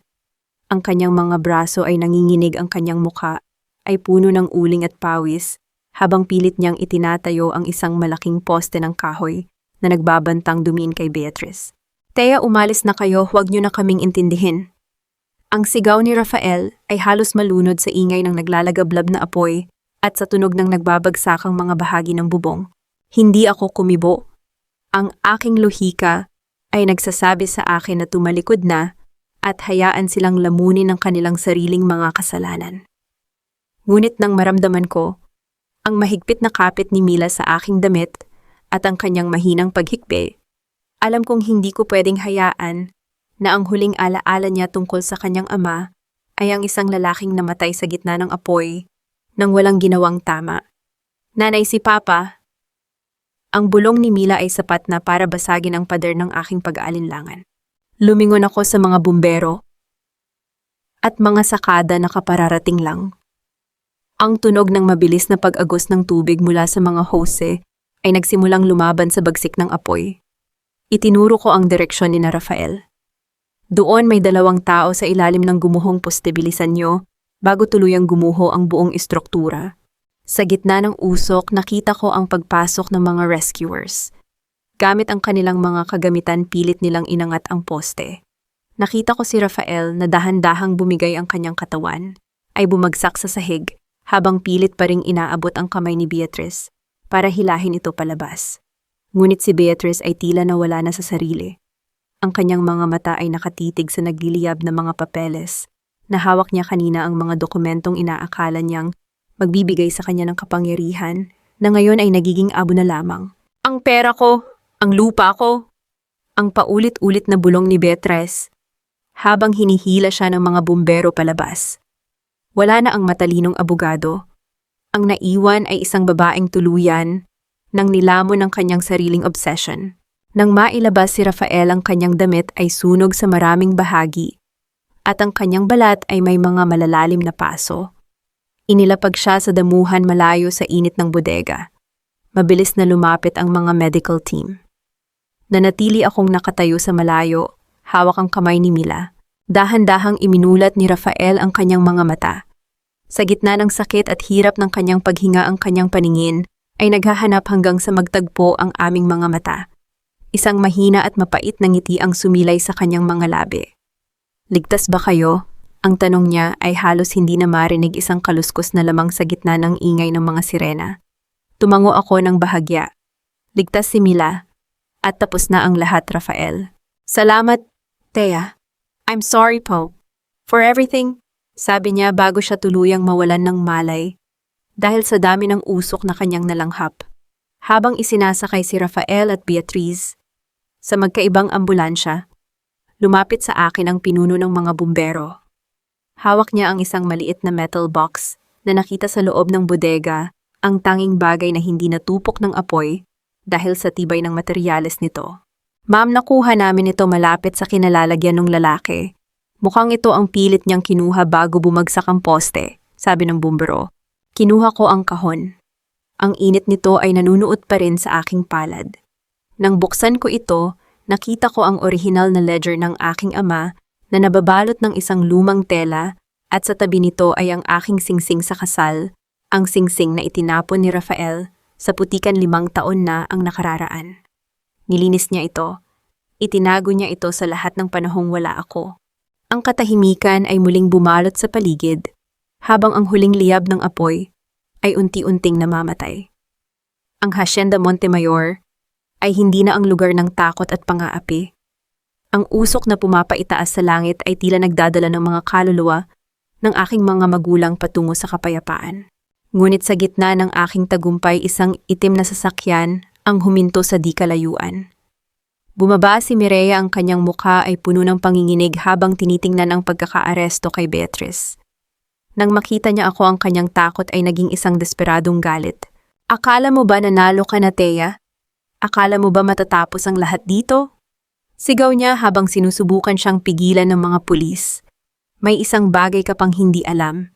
[SPEAKER 1] Ang kanyang mga braso ay nanginginig, ang kanyang mukha ay puno ng uling at pawis, habang pilit niyang itinatayo ang isang malaking poste ng kahoy na nagbabantang dumiin kay Beatrice. Thea, umalis na kayo, huwag niyo na kaming intindihin. Ang sigaw ni Rafael ay halos malunod sa ingay ng naglalagablab na apoy at sa tunog ng nagbabagsakang mga bahagi ng bubong. Hindi ako kumibo. Ang aking lohika ay nagsasabi sa akin na tumalikod na at hayaan silang lamunin ang kanilang sariling mga kasalanan. Ngunit nang maramdaman ko ang mahigpit na kapit ni Mila sa aking damit at ang kanyang mahinang paghikbi, alam kong hindi ko pwedeng hayaan na ang huling alaala niya tungkol sa kanyang ama ay ang isang lalaking namatay sa gitna ng apoy nang walang ginawang tama. Nanay, si Papa. Ang bulong ni Mila ay sapat na para basagin ang pader ng aking pag-aalinlangan. Lumingon ako sa mga bumbero at mga sakada na kapararating lang. Ang tunog ng mabilis na pag-agos ng tubig mula sa mga hose ay nagsimulang lumaban sa bagsik ng apoy. Itinuro ko ang direksyon ni na Rafael. Doon may 2 tao sa ilalim ng gumuhong poste, bilisan nyo bago tuluyang gumuho ang buong istruktura. Sa gitna ng usok, nakita ko ang pagpasok ng mga rescuers. Gamit ang kanilang mga kagamitan, pilit nilang inangat ang poste. Nakita ko si Rafael na dahan-dahang bumigay ang kanyang katawan, ay bumagsak sa sahig habang pilit pa ring inaabot ang kamay ni Beatrice para hilahin ito palabas. Ngunit si Beatrice ay tila nawala na sa sarili. Ang kanyang mga mata ay nakatitig sa nagliliyab na mga papeles na hawak niya kanina, ang mga dokumentong inaakala niyang magbibigay sa kanya ng kapangyarihan na ngayon ay nagiging abo na lamang. Ang pera ko! Ang lupa ko! Ang paulit-ulit na bulong ni Beatrice habang hinihila siya ng mga bumbero palabas. Wala na ang matalinong abogado. Ang naiwan ay isang babaeng tuluyan nang nilamon ng kanyang sariling obsession. Nang mailabas si Rafael, ang kanyang damit ay sunog sa maraming bahagi at ang kanyang balat ay may mga malalalim na paso. Inilapag siya sa damuhan malayo sa init ng bodega. Mabilis na lumapit ang mga medical team. Nanatili akong nakatayo sa malayo, hawak ang kamay ni Mila. Dahan-dahang iminulat ni Rafael ang kanyang mga mata. Sa gitna ng sakit at hirap ng kanyang paghinga, ang kanyang paningin ay naghahanap hanggang sa magtagpo ang aming mga mata. Isang mahina at mapait na ngiti ang sumilay sa kanyang mga labi. Ligtas ba kayo? Ang tanong niya ay halos hindi na marinig, isang kaluskos na lamang sa gitna ng ingay ng mga sirena. Tumango ako ng bahagya. Ligtas si Mila. At tapos na ang lahat, Rafael. Salamat, Thea. I'm sorry po. For everything, sabi niya bago siya tuluyang mawalan ng malay dahil sa dami ng usok na kanyang nalanghap. Habang isinasakay si Rafael at Beatrice sa magkaibang ambulansya, lumapit sa akin ang pinuno ng mga bumbero. Hawak niya ang isang maliit na metal box na nakita sa loob ng bodega, ang tanging bagay na hindi natupok ng apoy dahil sa tibay ng materyales nito. Ma'am, nakuha namin ito malapit sa kinalalagyan ng lalaki. Mukhang ito ang pilit niyang kinuha bago bumagsak ang poste, sabi ng bumbero. Kinuha ko ang kahon. Ang init nito ay nanunuot pa rin sa aking palad. Nang buksan ko ito, nakita ko ang orihinal na ledger ng aking ama na nababalot ng isang lumang tela at sa tabi nito ay ang aking singsing sa kasal, ang singsing na itinapon ni Rafael sa putikan 5 taon na ang nakararaan. Nilinis niya ito. Itinago niya ito sa lahat ng panahong wala ako. Ang katahimikan ay muling bumalot sa paligid habang ang huling liyab ng apoy ay unti-unting namamatay. Ang Hacienda Montemayor ay hindi na ang lugar ng takot at pang-aapi. Ang usok na pumapaitaas sa langit ay tila nagdadala ng mga kaluluwa ng aking mga magulang patungo sa kapayapaan. Ngunit sa gitna ng aking tagumpay, isang itim na sasakyan ang huminto sa di kalayuan. Bumaba si Mireya, ang kanyang mukha ay puno ng panginginig habang tinitingnan ang pagkakaaresto kay Beatrice. Nang makita niya ako, ang kanyang takot ay naging isang desperadong galit. Akala mo ba nanalo ka na, Thea? Akala mo ba matatapos ang lahat dito? Sigaw niya habang sinusubukan siyang pigilan ng mga pulis. May isang bagay ka pang hindi alam.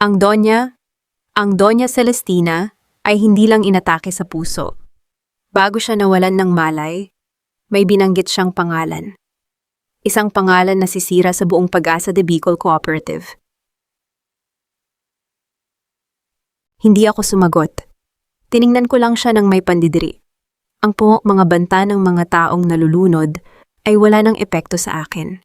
[SPEAKER 1] Ang Doña Celestina ay hindi lang inatake sa puso. Bago siya nawalan ng malay, may binanggit siyang pangalan. Isang pangalan na sisira sa buong Pag-asa de Bicol Cooperative. Hindi ako sumagot. Tiningnan ko lang siya ng may pandidiri. Ang mga banta ng mga taong nalulunod ay wala ng epekto sa akin.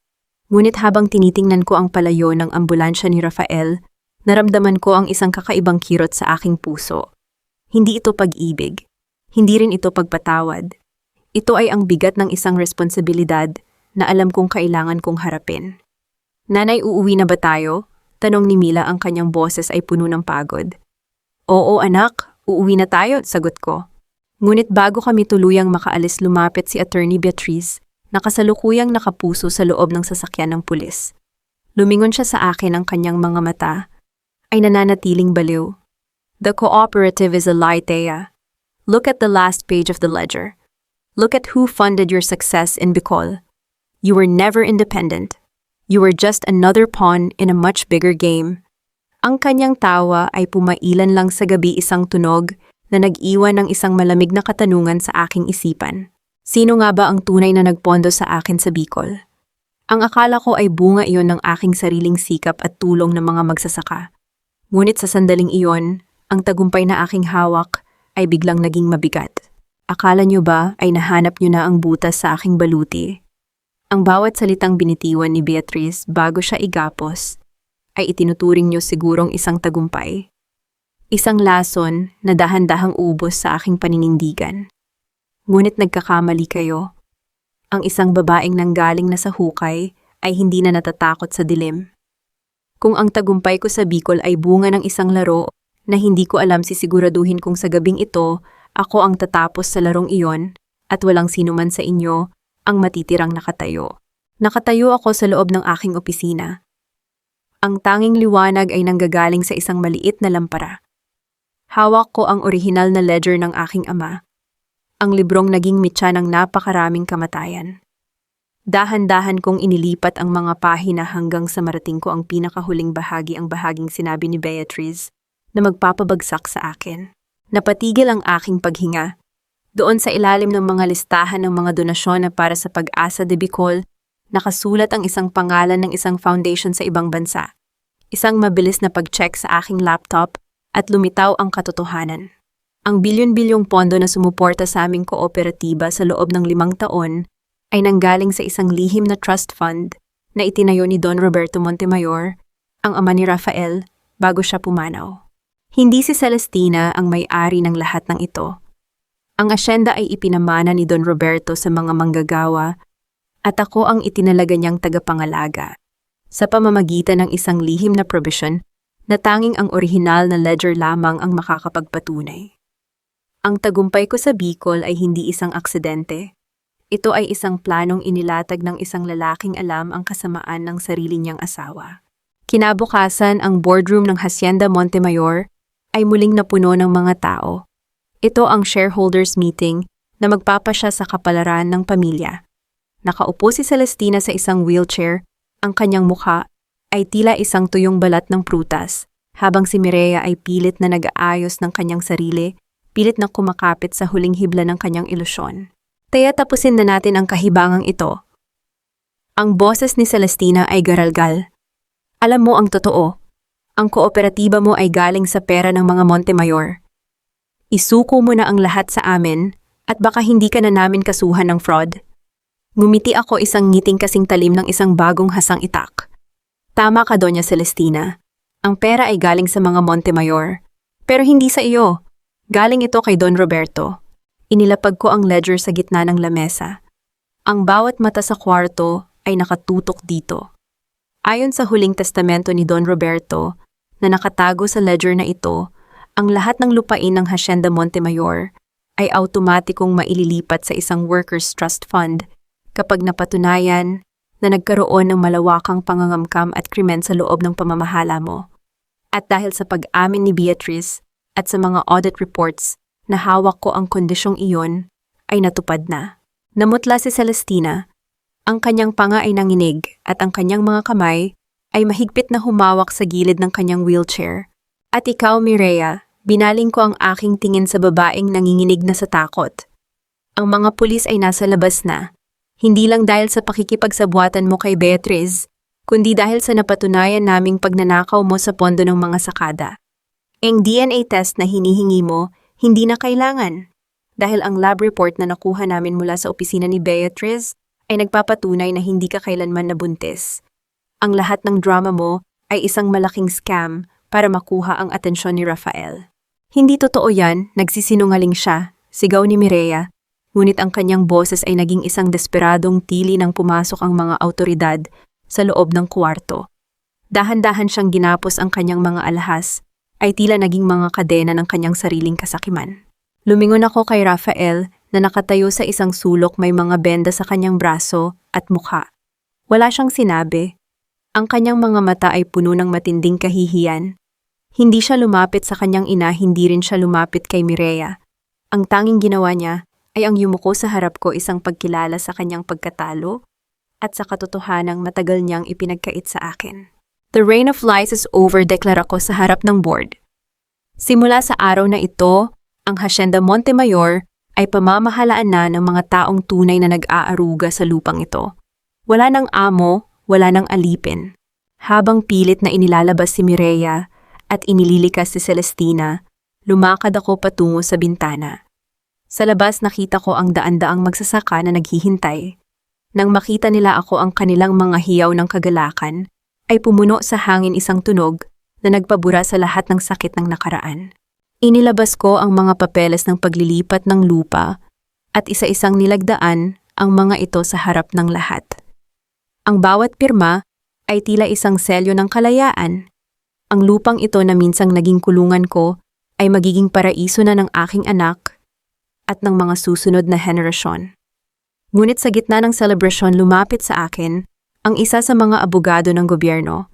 [SPEAKER 1] Ngunit habang tinitingnan ko ang palayo ng ambulansya ni Rafael, naramdaman ko ang isang kakaibang kirot sa aking puso. Hindi ito pag-ibig. Hindi rin ito pagpatawad. Ito ay ang bigat ng isang responsibilidad na alam kong kailangan kong harapin. Nanay, uuwi na ba tayo? Tanong ni Mila, ang kanyang boses ay puno ng pagod. Oo anak, uuwi na tayo, sagot ko. Ngunit bago kami tuluyang makaalis, lumapit si Attorney Beatrice na kasalukuyang nakapuso sa loob ng sasakyan ng pulis. Lumingon siya sa akin, ang kanyang mga mata ay nananatiling baliw. The cooperative is a lie, Thea. Look at the last page of the ledger. Look at who funded your success in Bicol. You were never independent. You were just another pawn in a much bigger game. Ang kanyang tawa ay pumailan lang sa gabi, isang tunog na nag-iwan ng isang malamig na katanungan sa aking isipan. Sino nga ba ang tunay na nagpondo sa akin sa Bicol? Ang akala ko ay bunga iyon ng aking sariling sikap at tulong ng mga magsasaka. Ngunit sa sandaling iyon, ang tagumpay na aking hawak ay biglang naging mabigat. Akala niyo ba ay nahanap niyo na ang butas sa aking baluti? Ang bawat salitang binitiwan ni Beatrice bago siya igapos ay itinuturing niyo sigurong isang tagumpay. Isang lason na dahan-dahang ubos sa aking paninindigan. Ngunit nagkakamali kayo. Ang isang babaeng nanggaling na sa hukay ay hindi na natatakot sa dilim. Kung ang tagumpay ko sa Bicol ay bunga ng isang laro na hindi ko alam, sisiguraduhin kung sa gabing ito ako ang tatapos sa larong iyon at walang sino man sa inyo ang matitirang nakatayo. Nakatayo ako sa loob ng aking opisina. Ang tanging liwanag ay nanggagaling sa isang maliit na lampara. Hawak ko ang orihinal na ledger ng aking ama. Ang librong naging mitya ng napakaraming kamatayan. Dahan-dahan kong inilipat ang mga pahina hanggang sa marating ko ang pinakahuling bahagi, ang bahaging sinabi ni Beatrice na magpapabagsak sa akin. Napatigil ang aking paghinga. Doon sa ilalim ng mga listahan ng mga donasyon na para sa Pag-asa de Bicol, nakasulat ang isang pangalan ng isang foundation sa ibang bansa. Isang mabilis na pag-check sa aking laptop at lumitaw ang katotohanan. Ang bilyon-bilyong pondo na sumuporta sa aming kooperatiba sa loob ng 5 taon ay nanggaling sa isang lihim na trust fund na itinayo ni Don Roberto Montemayor, ang ama ni Rafael, bago siya pumanaw. Hindi si Celestina ang may-ari ng lahat ng ito. Ang asyenda ay ipinamana ni Don Roberto sa mga manggagawa at ako ang itinalaga niyang tagapangalaga sa pamamagitan ng isang lihim na provision na tanging ang orihinal na ledger lamang ang makakapagpatunay. Ang tagumpay ko sa Bicol ay hindi isang aksidente. Ito ay isang planong inilatag ng isang lalaking alam ang kasamaan ng sarili niyang asawa. Kinabukasan, ang boardroom ng Hacienda Montemayor ay muling napuno ng mga tao. Ito ang shareholders meeting na magpapasya sa kapalaran ng pamilya. Nakaupo si Celestina sa isang wheelchair, ang kanyang mukha ay tila isang tuyong balat ng prutas, habang si Mireya ay pilit na nag-aayos ng kanyang sarili, pilit na kumakapit sa huling hibla ng kanyang ilusyon. Kaya tapusin na natin ang kahibangang ito. Ang boses ni Celestina ay garalgal. Alam mo ang totoo, ang kooperatiba mo ay galing sa pera ng mga Montemayor. Isuko mo na ang lahat sa amin at baka hindi ka na namin kasuhan ng fraud. Ngumiti ako, isang ngiting kasing talim ng isang bagong hasang itak. Tama ka, Doña Celestina. Ang pera ay galing sa mga Montemayor. Pero hindi sa iyo. Galing ito kay Don Roberto. Inilapag ko ang ledger sa gitna ng lamesa. Ang bawat mata sa kwarto ay nakatutok dito. Ayon sa huling testamento ni Don Roberto na nakatago sa ledger na ito, ang lahat ng lupain ng Hacienda Montemayor ay automatikong maililipat sa isang workers' trust fund kapag napatunayan na nagkaroon ng malawakang pangangamkam at krimen sa loob ng pamamahala mo. At dahil sa pag-amin ni Beatrice at sa mga audit reports na hawak ko, ang kondisyong iyon ay natupad na. Namutla si Celestina. Ang kanyang panga ay nanginig at ang kanyang mga kamay ay mahigpit na humawak sa gilid ng kanyang wheelchair. At ikaw, Mireya, binaling ko ang aking tingin sa babaeng nanginginig na sa takot. Ang mga pulis ay nasa labas na, hindi lang dahil sa pakikipagsabwatan mo kay Beatrice, kundi dahil sa napatunayan naming pagnanakaw mo sa pondo ng mga sakada. Ang DNA test na hinihingi mo, hindi na kailangan. Dahil ang lab report na nakuha namin mula sa opisina ni Beatrice ay nagpapatunay na hindi ka kailanman nabuntis. Ang lahat ng drama mo ay isang malaking scam para makuha ang atensyon ni Rafael. Hindi totoo yan, nagsisinungaling siya, sigaw ni Mireya, ngunit ang kanyang boses ay naging isang desperadong tili nang pumasok ang mga awtoridad sa loob ng kwarto. Dahan-dahan siyang ginapos ang kanyang mga alahas, ay tila naging mga kadena ng kanyang sariling kasakiman. Lumingon ako kay Rafael na nakatayo sa isang sulok, may mga benda sa kanyang braso at mukha. Wala siyang sinabi. Ang kanyang mga mata ay puno ng matinding kahihiyan. Hindi siya lumapit sa kanyang ina, hindi rin siya lumapit kay Mireya. Ang tanging ginawa niya ay ang yumuko sa harap ko, isang pagkilala sa kanyang pagkatalo at sa katotohanang matagal niyang ipinagkait sa akin. The reign of lies is over, deklara ko sa harap ng board. Simula sa araw na ito, ang Hacienda Montemayor ay pamamahalaan na ng mga taong tunay na nag-aaruga sa lupang ito. Wala nang amo, wala nang alipin. Habang pilit na inilalabas si Mireya at inililikas si Celestina, lumakad ako patungo sa bintana. Sa labas nakita ko ang daan-daang magsasaka na naghihintay. Nang makita nila ako, ang kanilang mga hiyaw ng kagalakan ay pumuno sa hangin, isang tunog na nagpabura sa lahat ng sakit ng nakaraan. Inilabas ko ang mga papeles ng paglilipat ng lupa at isa-isang nilagdaan ang mga ito sa harap ng lahat. Ang bawat pirma ay tila isang selyo ng kalayaan. Ang lupang ito na minsang naging kulungan ko ay magiging paraiso na ng aking anak at ng mga susunod na henerasyon. Ngunit sa gitna ng selebrasyon, lumapit sa akin ang isa sa mga abogado ng gobyerno.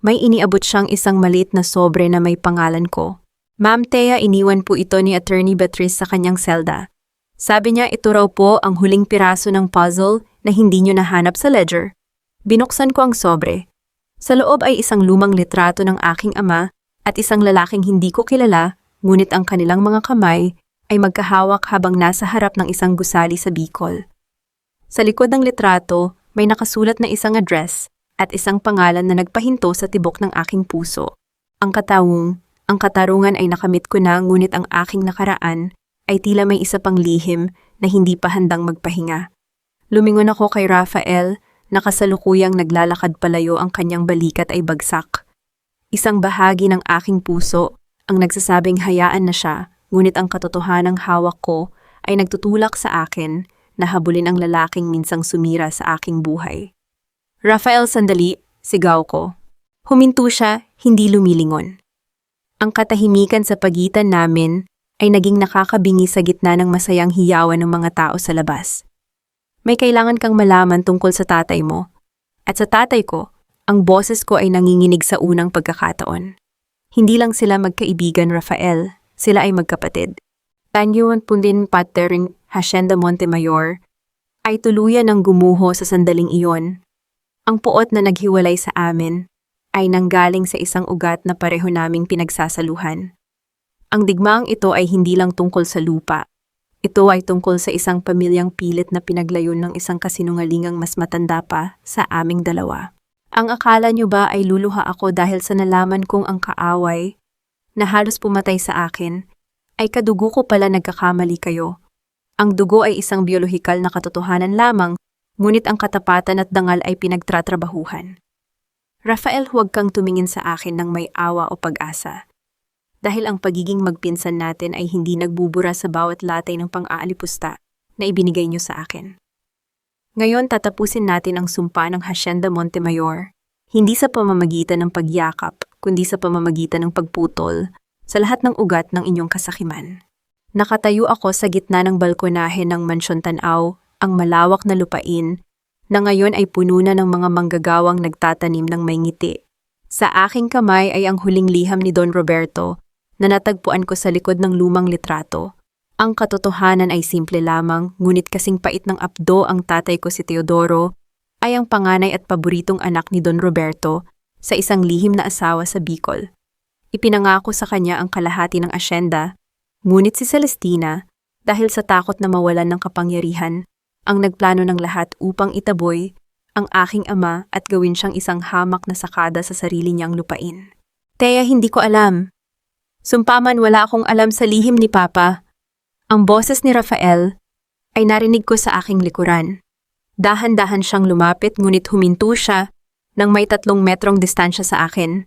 [SPEAKER 1] May iniabot siyang isang maliit na sobre na may pangalan ko. Ma'am Thea, iniwan po ito ni Attorney Beatrice sa kanyang selda. Sabi niya ito raw po ang huling piraso ng puzzle na hindi niyo nahanap sa ledger. Binuksan ko ang sobre. Sa loob ay isang lumang litrato ng aking ama at isang lalaking hindi ko kilala, ngunit ang kanilang mga kamay ay magkahawak habang nasa harap ng isang gusali sa Bicol. Sa likod ng litrato, may nakasulat na isang address at isang pangalan na nagpahinto sa tibok ng aking puso. Ang katarungan ay nakamit ko na, ngunit ang aking nakaraan ay tila may isa pang lihim na hindi pa handang magpahinga. Lumingon ako kay Rafael na kasalukuyang naglalakad palayo, ang kanyang balikat ay bagsak. Isang bahagi ng aking puso ang nagsasabing hayaan na siya, ngunit ang katotohanang hawak ko ay nagtutulak sa akin na habulin ang lalaking minsang sumira sa aking buhay. Rafael, sandali, sigaw ko. Huminto siya, hindi lumilingon. Ang katahimikan sa pagitan namin ay naging nakakabingi sa gitna ng masayang hiyawan ng mga tao sa labas. May kailangan kang malaman tungkol sa tatay mo. At sa tatay ko, ang boses ko ay nanginginig sa unang pagkakataon. Hindi lang sila magkaibigan, Rafael, sila ay magkapatid. Tanyuan Pundin Patering Hacienda Montemayor ay tuluyan ng gumuho sa sandaling iyon. Ang puot na naghiwalay sa amin ay nanggaling sa isang ugat na pareho naming pinagsasaluhan. Ang digmaang ito ay hindi lang tungkol sa lupa. Ito ay tungkol sa isang pamilyang pilit na pinaglayon ng isang kasinungalingang mas matanda pa sa aming dalawa. Ang akala niyo ba ay luluha ako dahil sa nalaman kong ang kaaway na halos pumatay sa akin ay kadugo ko pala? Nagkakamali kayo. Ang dugo ay isang biolohikal na katotohanan lamang, ngunit ang katapatan at dangal ay pinagtratrabahuhan. Rafael, huwag kang tumingin sa akin ng may awa o pag-asa. Dahil ang pagiging magpinsan natin ay hindi nagbubura sa bawat latay ng pang-aalipusta na ibinigay niyo sa akin. Ngayon tatapusin natin ang sumpa ng Hacienda Montemayor, hindi sa pamamagitan ng pagyakap, kundi sa pamamagitan ng pagputol sa lahat ng ugat ng inyong kasakiman. Nakatayo ako sa gitna ng balkonahe ng Mansyon Tanaw, ang malawak na lupain, na ngayon ay puno na ng mga manggagawang nagtatanim ng may ngiti. Sa aking kamay ay ang huling liham ni Don Roberto na natagpuan ko sa likod ng lumang litrato. Ang katotohanan ay simple lamang, ngunit kasing pait ng apdo. Ang tatay ko, si Teodoro, ay ang panganay at paboritong anak ni Don Roberto sa isang lihim na asawa sa Bicol. Ipinangako sa kanya ang kalahati ng asyenda, ngunit si Celestina, dahil sa takot na mawalan ng kapangyarihan, ang nagplano ng lahat upang itaboy ang aking ama at gawin siyang isang hamak na sakada sa sarili niyang lupain. Thea, hindi ko alam. Sumpaman, wala akong alam sa lihim ni Papa. Ang boses ni Rafael ay narinig ko sa aking likuran. Dahan-dahan siyang lumapit, ngunit huminto siya nang may 3 metrong distansya sa akin.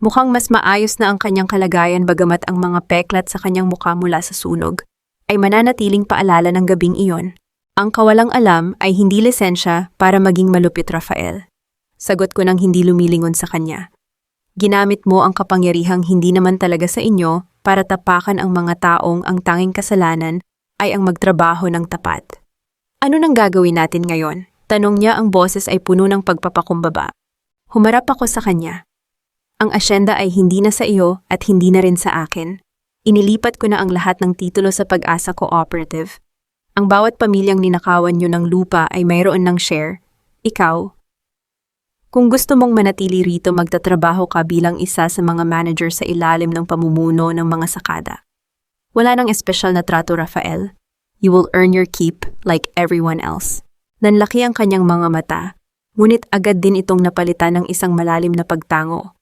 [SPEAKER 1] Mukhang mas maayos na ang kanyang kalagayan, bagamat ang mga peklat sa kanyang mukha mula sa sunog ay mananatiling paalala ng gabing iyon. Ang kawalang alam ay hindi lisensya para maging malupit, Rafael. Sagot ko nang hindi lumilingon sa kanya. Ginamit mo ang kapangyarihang hindi naman talaga sa inyo para tapakan ang mga taong ang tanging kasalanan ay ang magtrabaho ng tapat. Ano nang gagawin natin ngayon? Tanong niya, ang boses ay puno ng pagpapakumbaba. Humarap ako sa kanya. Ang asyenda ay hindi na sa iyo at hindi na rin sa akin. Inilipat ko na ang lahat ng titulo sa Pag-asa Cooperative. Ang bawat pamilyang ninakawan nyo ng lupa ay mayroon ng share. Ikaw. Kung gusto mong manatili rito, magtatrabaho ka bilang isa sa mga manager sa ilalim ng pamumuno ng mga sakada. Wala nang espesyal na trato, Rafael. You will earn your keep like everyone else. Nanlaki ang kanyang mga mata, ngunit agad din itong napalitan ng isang malalim na pagtango.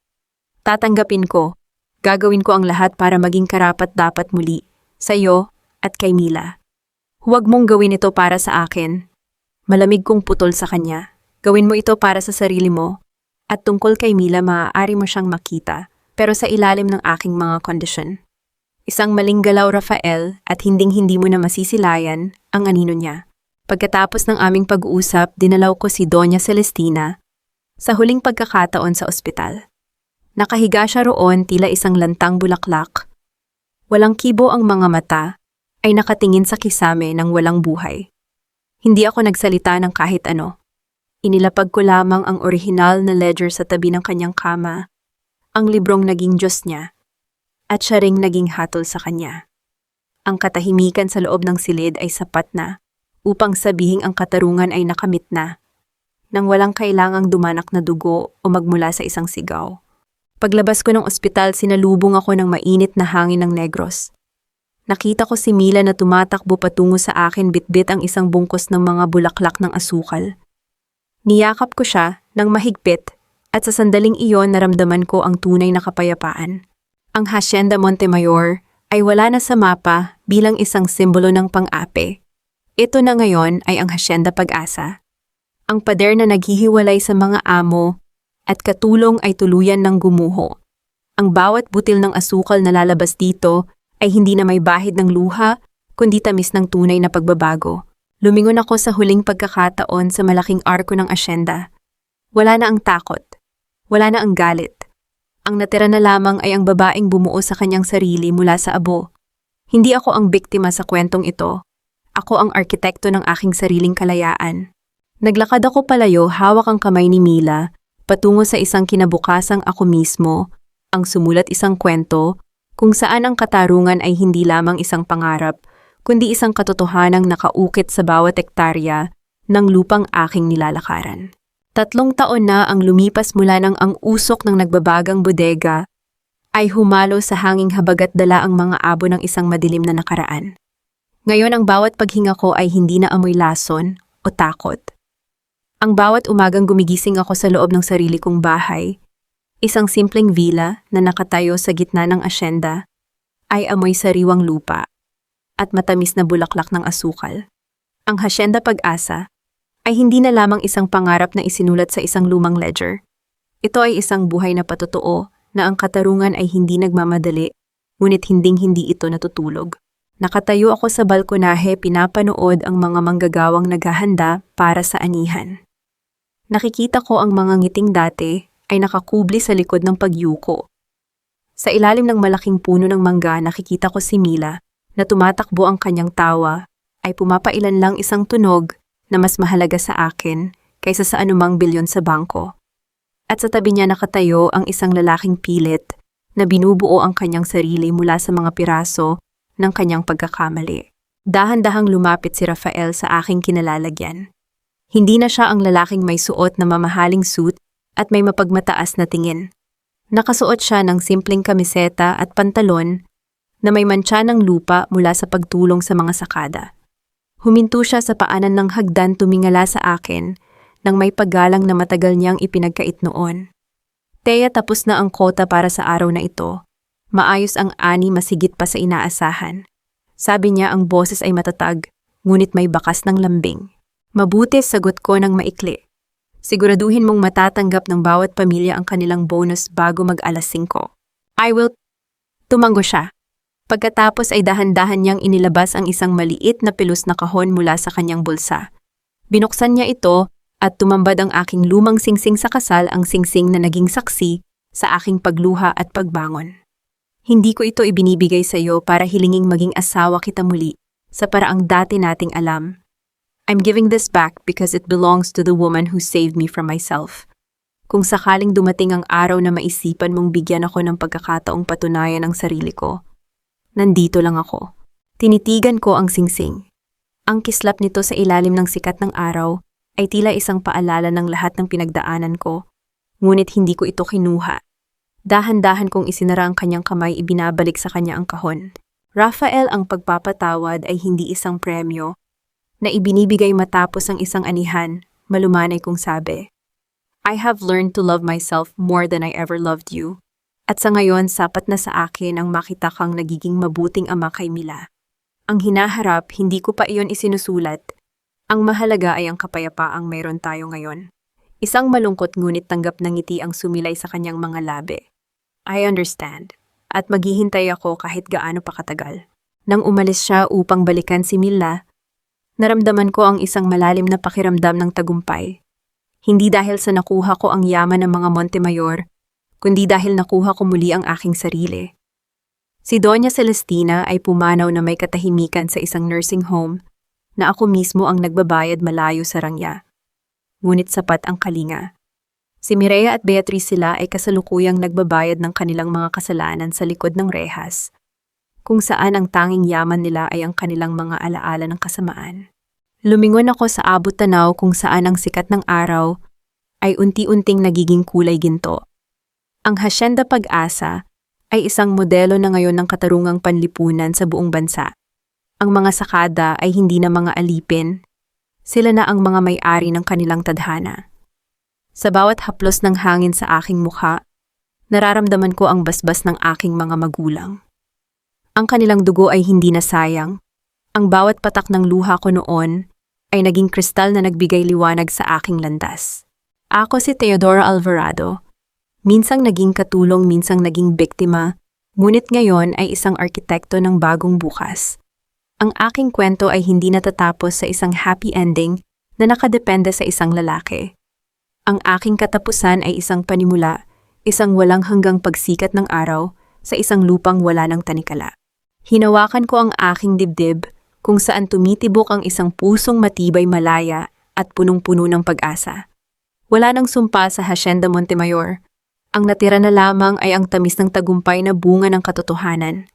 [SPEAKER 1] Tatanggapin ko. Gagawin ko ang lahat para maging karapat-dapat muli, sa iyo at kay Mila. Huwag mong gawin ito para sa akin. Malamig kong putol sa kanya. Gawin mo ito para sa sarili mo. At tungkol kay Mila, maaari mo siyang makita, pero sa ilalim ng aking mga kondisyon. Isang maling galaw, Rafael, at hinding-hindi mo na masisilayan ang anino niya. Pagkatapos ng aming pag-uusap, dinalaw ko si Doña Celestina sa huling pagkakataon sa ospital. Nakahiga siya roon, tila isang lantang bulaklak. Walang kibo ang mga mata, ay nakatingin sa kisame ng walang buhay. Hindi ako nagsalita ng kahit ano. Inilapag ko lamang ang orihinal na ledger sa tabi ng kanyang kama, ang librong naging Diyos niya, at siya ring naging hatol sa kanya. Ang katahimikan sa loob ng silid ay sapat na, upang sabihing ang katarungan ay nakamit na, nang walang kailangang dumanak na dugo o magmula sa isang sigaw. Paglabas ko ng ospital, sinalubong ako ng mainit na hangin ng Negros. Nakita ko si Mila na tumatakbo patungo sa akin, bitbit ang isang bungkos ng mga bulaklak ng asukal. Niyakap ko siya ng mahigpit at sa sandaling iyon naramdaman ko ang tunay na kapayapaan. Ang Hacienda Montemayor ay wala na sa mapa bilang isang simbolo ng pang-ape. Ito na ngayon ay ang Hacienda Pag-asa. Ang pader na naghihiwalay sa mga amo at katulong ay tuluyan ng gumuho. Ang bawat butil ng asukal na lalabas dito ay hindi na may bahid ng luha, kundi tamis ng tunay na pagbabago. Lumingon ako sa huling pagkakataon sa malaking arko ng asyenda. Wala na ang takot. Wala na ang galit. Ang natira na lamang ay ang babaeng bumuo sa kanyang sarili mula sa abo. Hindi ako ang biktima sa kwentong ito. Ako ang arkitekto ng aking sariling kalayaan. Naglakad ako palayo, hawak ang kamay ni Mila, patungo sa isang kinabukasang ako mismo, ang sumulat isang kwento, kung saan ang katarungan ay hindi lamang isang pangarap, kundi isang katotohanang nakaukit sa bawat hektarya ng lupang aking nilalakaran. 3 taon na ang lumipas mula nang ang usok ng nagbabagang bodega ay humalo sa hanging habagat dala ang mga abo ng isang madilim na nakaraan. Ngayon ang bawat paghinga ko ay hindi na amoy lason o takot. Ang bawat umagang gumigising ako sa loob ng sarili kong bahay, isang simpleng villa na nakatayo sa gitna ng asyenda, ay amoy sariwang lupa at matamis na bulaklak ng asukal. Ang Hacienda Pag-asa ay hindi na lamang isang pangarap na isinulat sa isang lumang ledger. Ito ay isang buhay na patotoo na ang katarungan ay hindi nagmamadali, ngunit hinding-hindi ito natutulog. Nakatayo ako sa balkonahe, pinapanood ang mga manggagawang naghahanda para sa anihan. Nakikita ko ang mga ngiting dati ay nakakubli sa likod ng pagyuko. Sa ilalim ng malaking puno ng mangga, nakikita ko si Mila na tumatakbo, ang kanyang tawa ay pumapailan lang isang tunog na mas mahalaga sa akin kaysa sa anumang bilyon sa bangko. At sa tabi niya nakatayo ang isang lalaking pilit na binubuo ang kanyang sarili mula sa mga piraso ng kanyang pagkakamali. Dahan-dahang lumapit si Rafael sa aking kinalalagyan. Hindi na siya ang lalaking may suot na mamahaling suit at may mapagmataas na tingin. Nakasuot siya ng simpleng kamiseta at pantalon na may mantsa ng lupa mula sa pagtulong sa mga sakada. Huminto siya sa paanan ng hagdan, tumingala sa akin nang may paggalang na matagal niyang ipinagkait noon. Teya, tapos na ang kota para sa araw na ito. Maayos ang ani, masigit pa sa inaasahan. Sabi niya, ang boses ay matatag, ngunit may bakas ng lambing. Mabuti, sagot ko ng maikli. Siguraduhin mong matatanggap ng bawat pamilya ang kanilang bonus bago mag-alas 5. I will. Tumango siya. Pagkatapos ay dahan-dahan niyang inilabas ang isang maliit na pilos na kahon mula sa kanyang bulsa. Binuksan niya ito at tumambad ang aking lumang singsing sa kasal, ang singsing na naging saksi sa aking pagluha at pagbangon. Hindi ko ito ibinibigay sa iyo para hilinging maging asawa kita muli sa paraang dati nating alam. I'm giving this back because it belongs to the woman who saved me from myself. Kung sakaling dumating ang araw na maisipan mong bigyan ako ng pagkakataong patunayan ang sarili ko, nandito lang ako. Tinitigan ko ang singsing. Ang kislap nito sa ilalim ng sikat ng araw ay tila isang paalala ng lahat ng pinagdaanan ko, ngunit hindi ko ito kinuha. Dahan-dahan kong isinara ang kanyang kamay, ibinabalik sa kanya ang kahon. Rafael, ang pagpapatawad ay hindi isang premyo na ibinibigay matapos ang isang anihan, malumanay kong sabi. I have learned to love myself more than I ever loved you. At sa ngayon, sapat na sa akin ang makita kang nagiging mabuting ama kay Mila. Ang hinaharap, hindi ko pa iyon isinusulat. Ang mahalaga ay ang kapayapaang mayroon tayo ngayon. Isang malungkot ngunit tanggap ng ngiti ang sumilay sa kanyang mga labi. I understand. At maghihintay ako kahit gaano pa katagal. Nang umalis siya upang balikan si Mila, naramdaman ko ang isang malalim na pakiramdam ng tagumpay. Hindi dahil sa nakuha ko ang yaman ng mga Montemayor, kundi dahil nakuha ko muli ang aking sarili. Si Doña Celestina ay pumanaw na may katahimikan sa isang nursing home na ako mismo ang nagbabayad malayo sa rangya. Ngunit sapat ang kalinga. Si Mireya at Beatriz sila ay kasalukuyang nagbabayad ng kanilang mga kasalanan sa likod ng rehas, kung saan ang tanging yaman nila ay ang kanilang mga alaala ng kasamaan. Lumingon ako sa abot-tanaw kung saan ang sikat ng araw ay unti-unting nagiging kulay ginto. Ang Hacienda Pag-asa ay isang modelo na ngayon ng katarungang panlipunan sa buong bansa. Ang mga sakada ay hindi na mga alipin, sila na ang mga may-ari ng kanilang tadhana. Sa bawat haplos ng hangin sa aking mukha, nararamdaman ko ang basbas ng aking mga magulang. Ang kanilang dugo ay hindi na sayang. Ang bawat patak ng luha ko noon ay naging kristal na nagbigay liwanag sa aking landas. Ako si Teodora Alvarado. Minsang naging katulong, minsang naging biktima, ngunit ngayon ay isang arkitekto ng bagong bukas. Ang aking kwento ay hindi natatapos sa isang happy ending na nakadepende sa isang lalaki. Ang aking katapusan ay isang panimula, isang walang hanggang pagsikat ng araw sa isang lupang wala ng tanikala. Hinawakan ko ang aking dibdib kung saan tumitibok ang isang pusong matibay, malaya at punong-puno ng pag-asa. Wala nang sumpa sa Hacienda Montemayor. Ang natira na lamang ay ang tamis ng tagumpay na bunga ng katotohanan.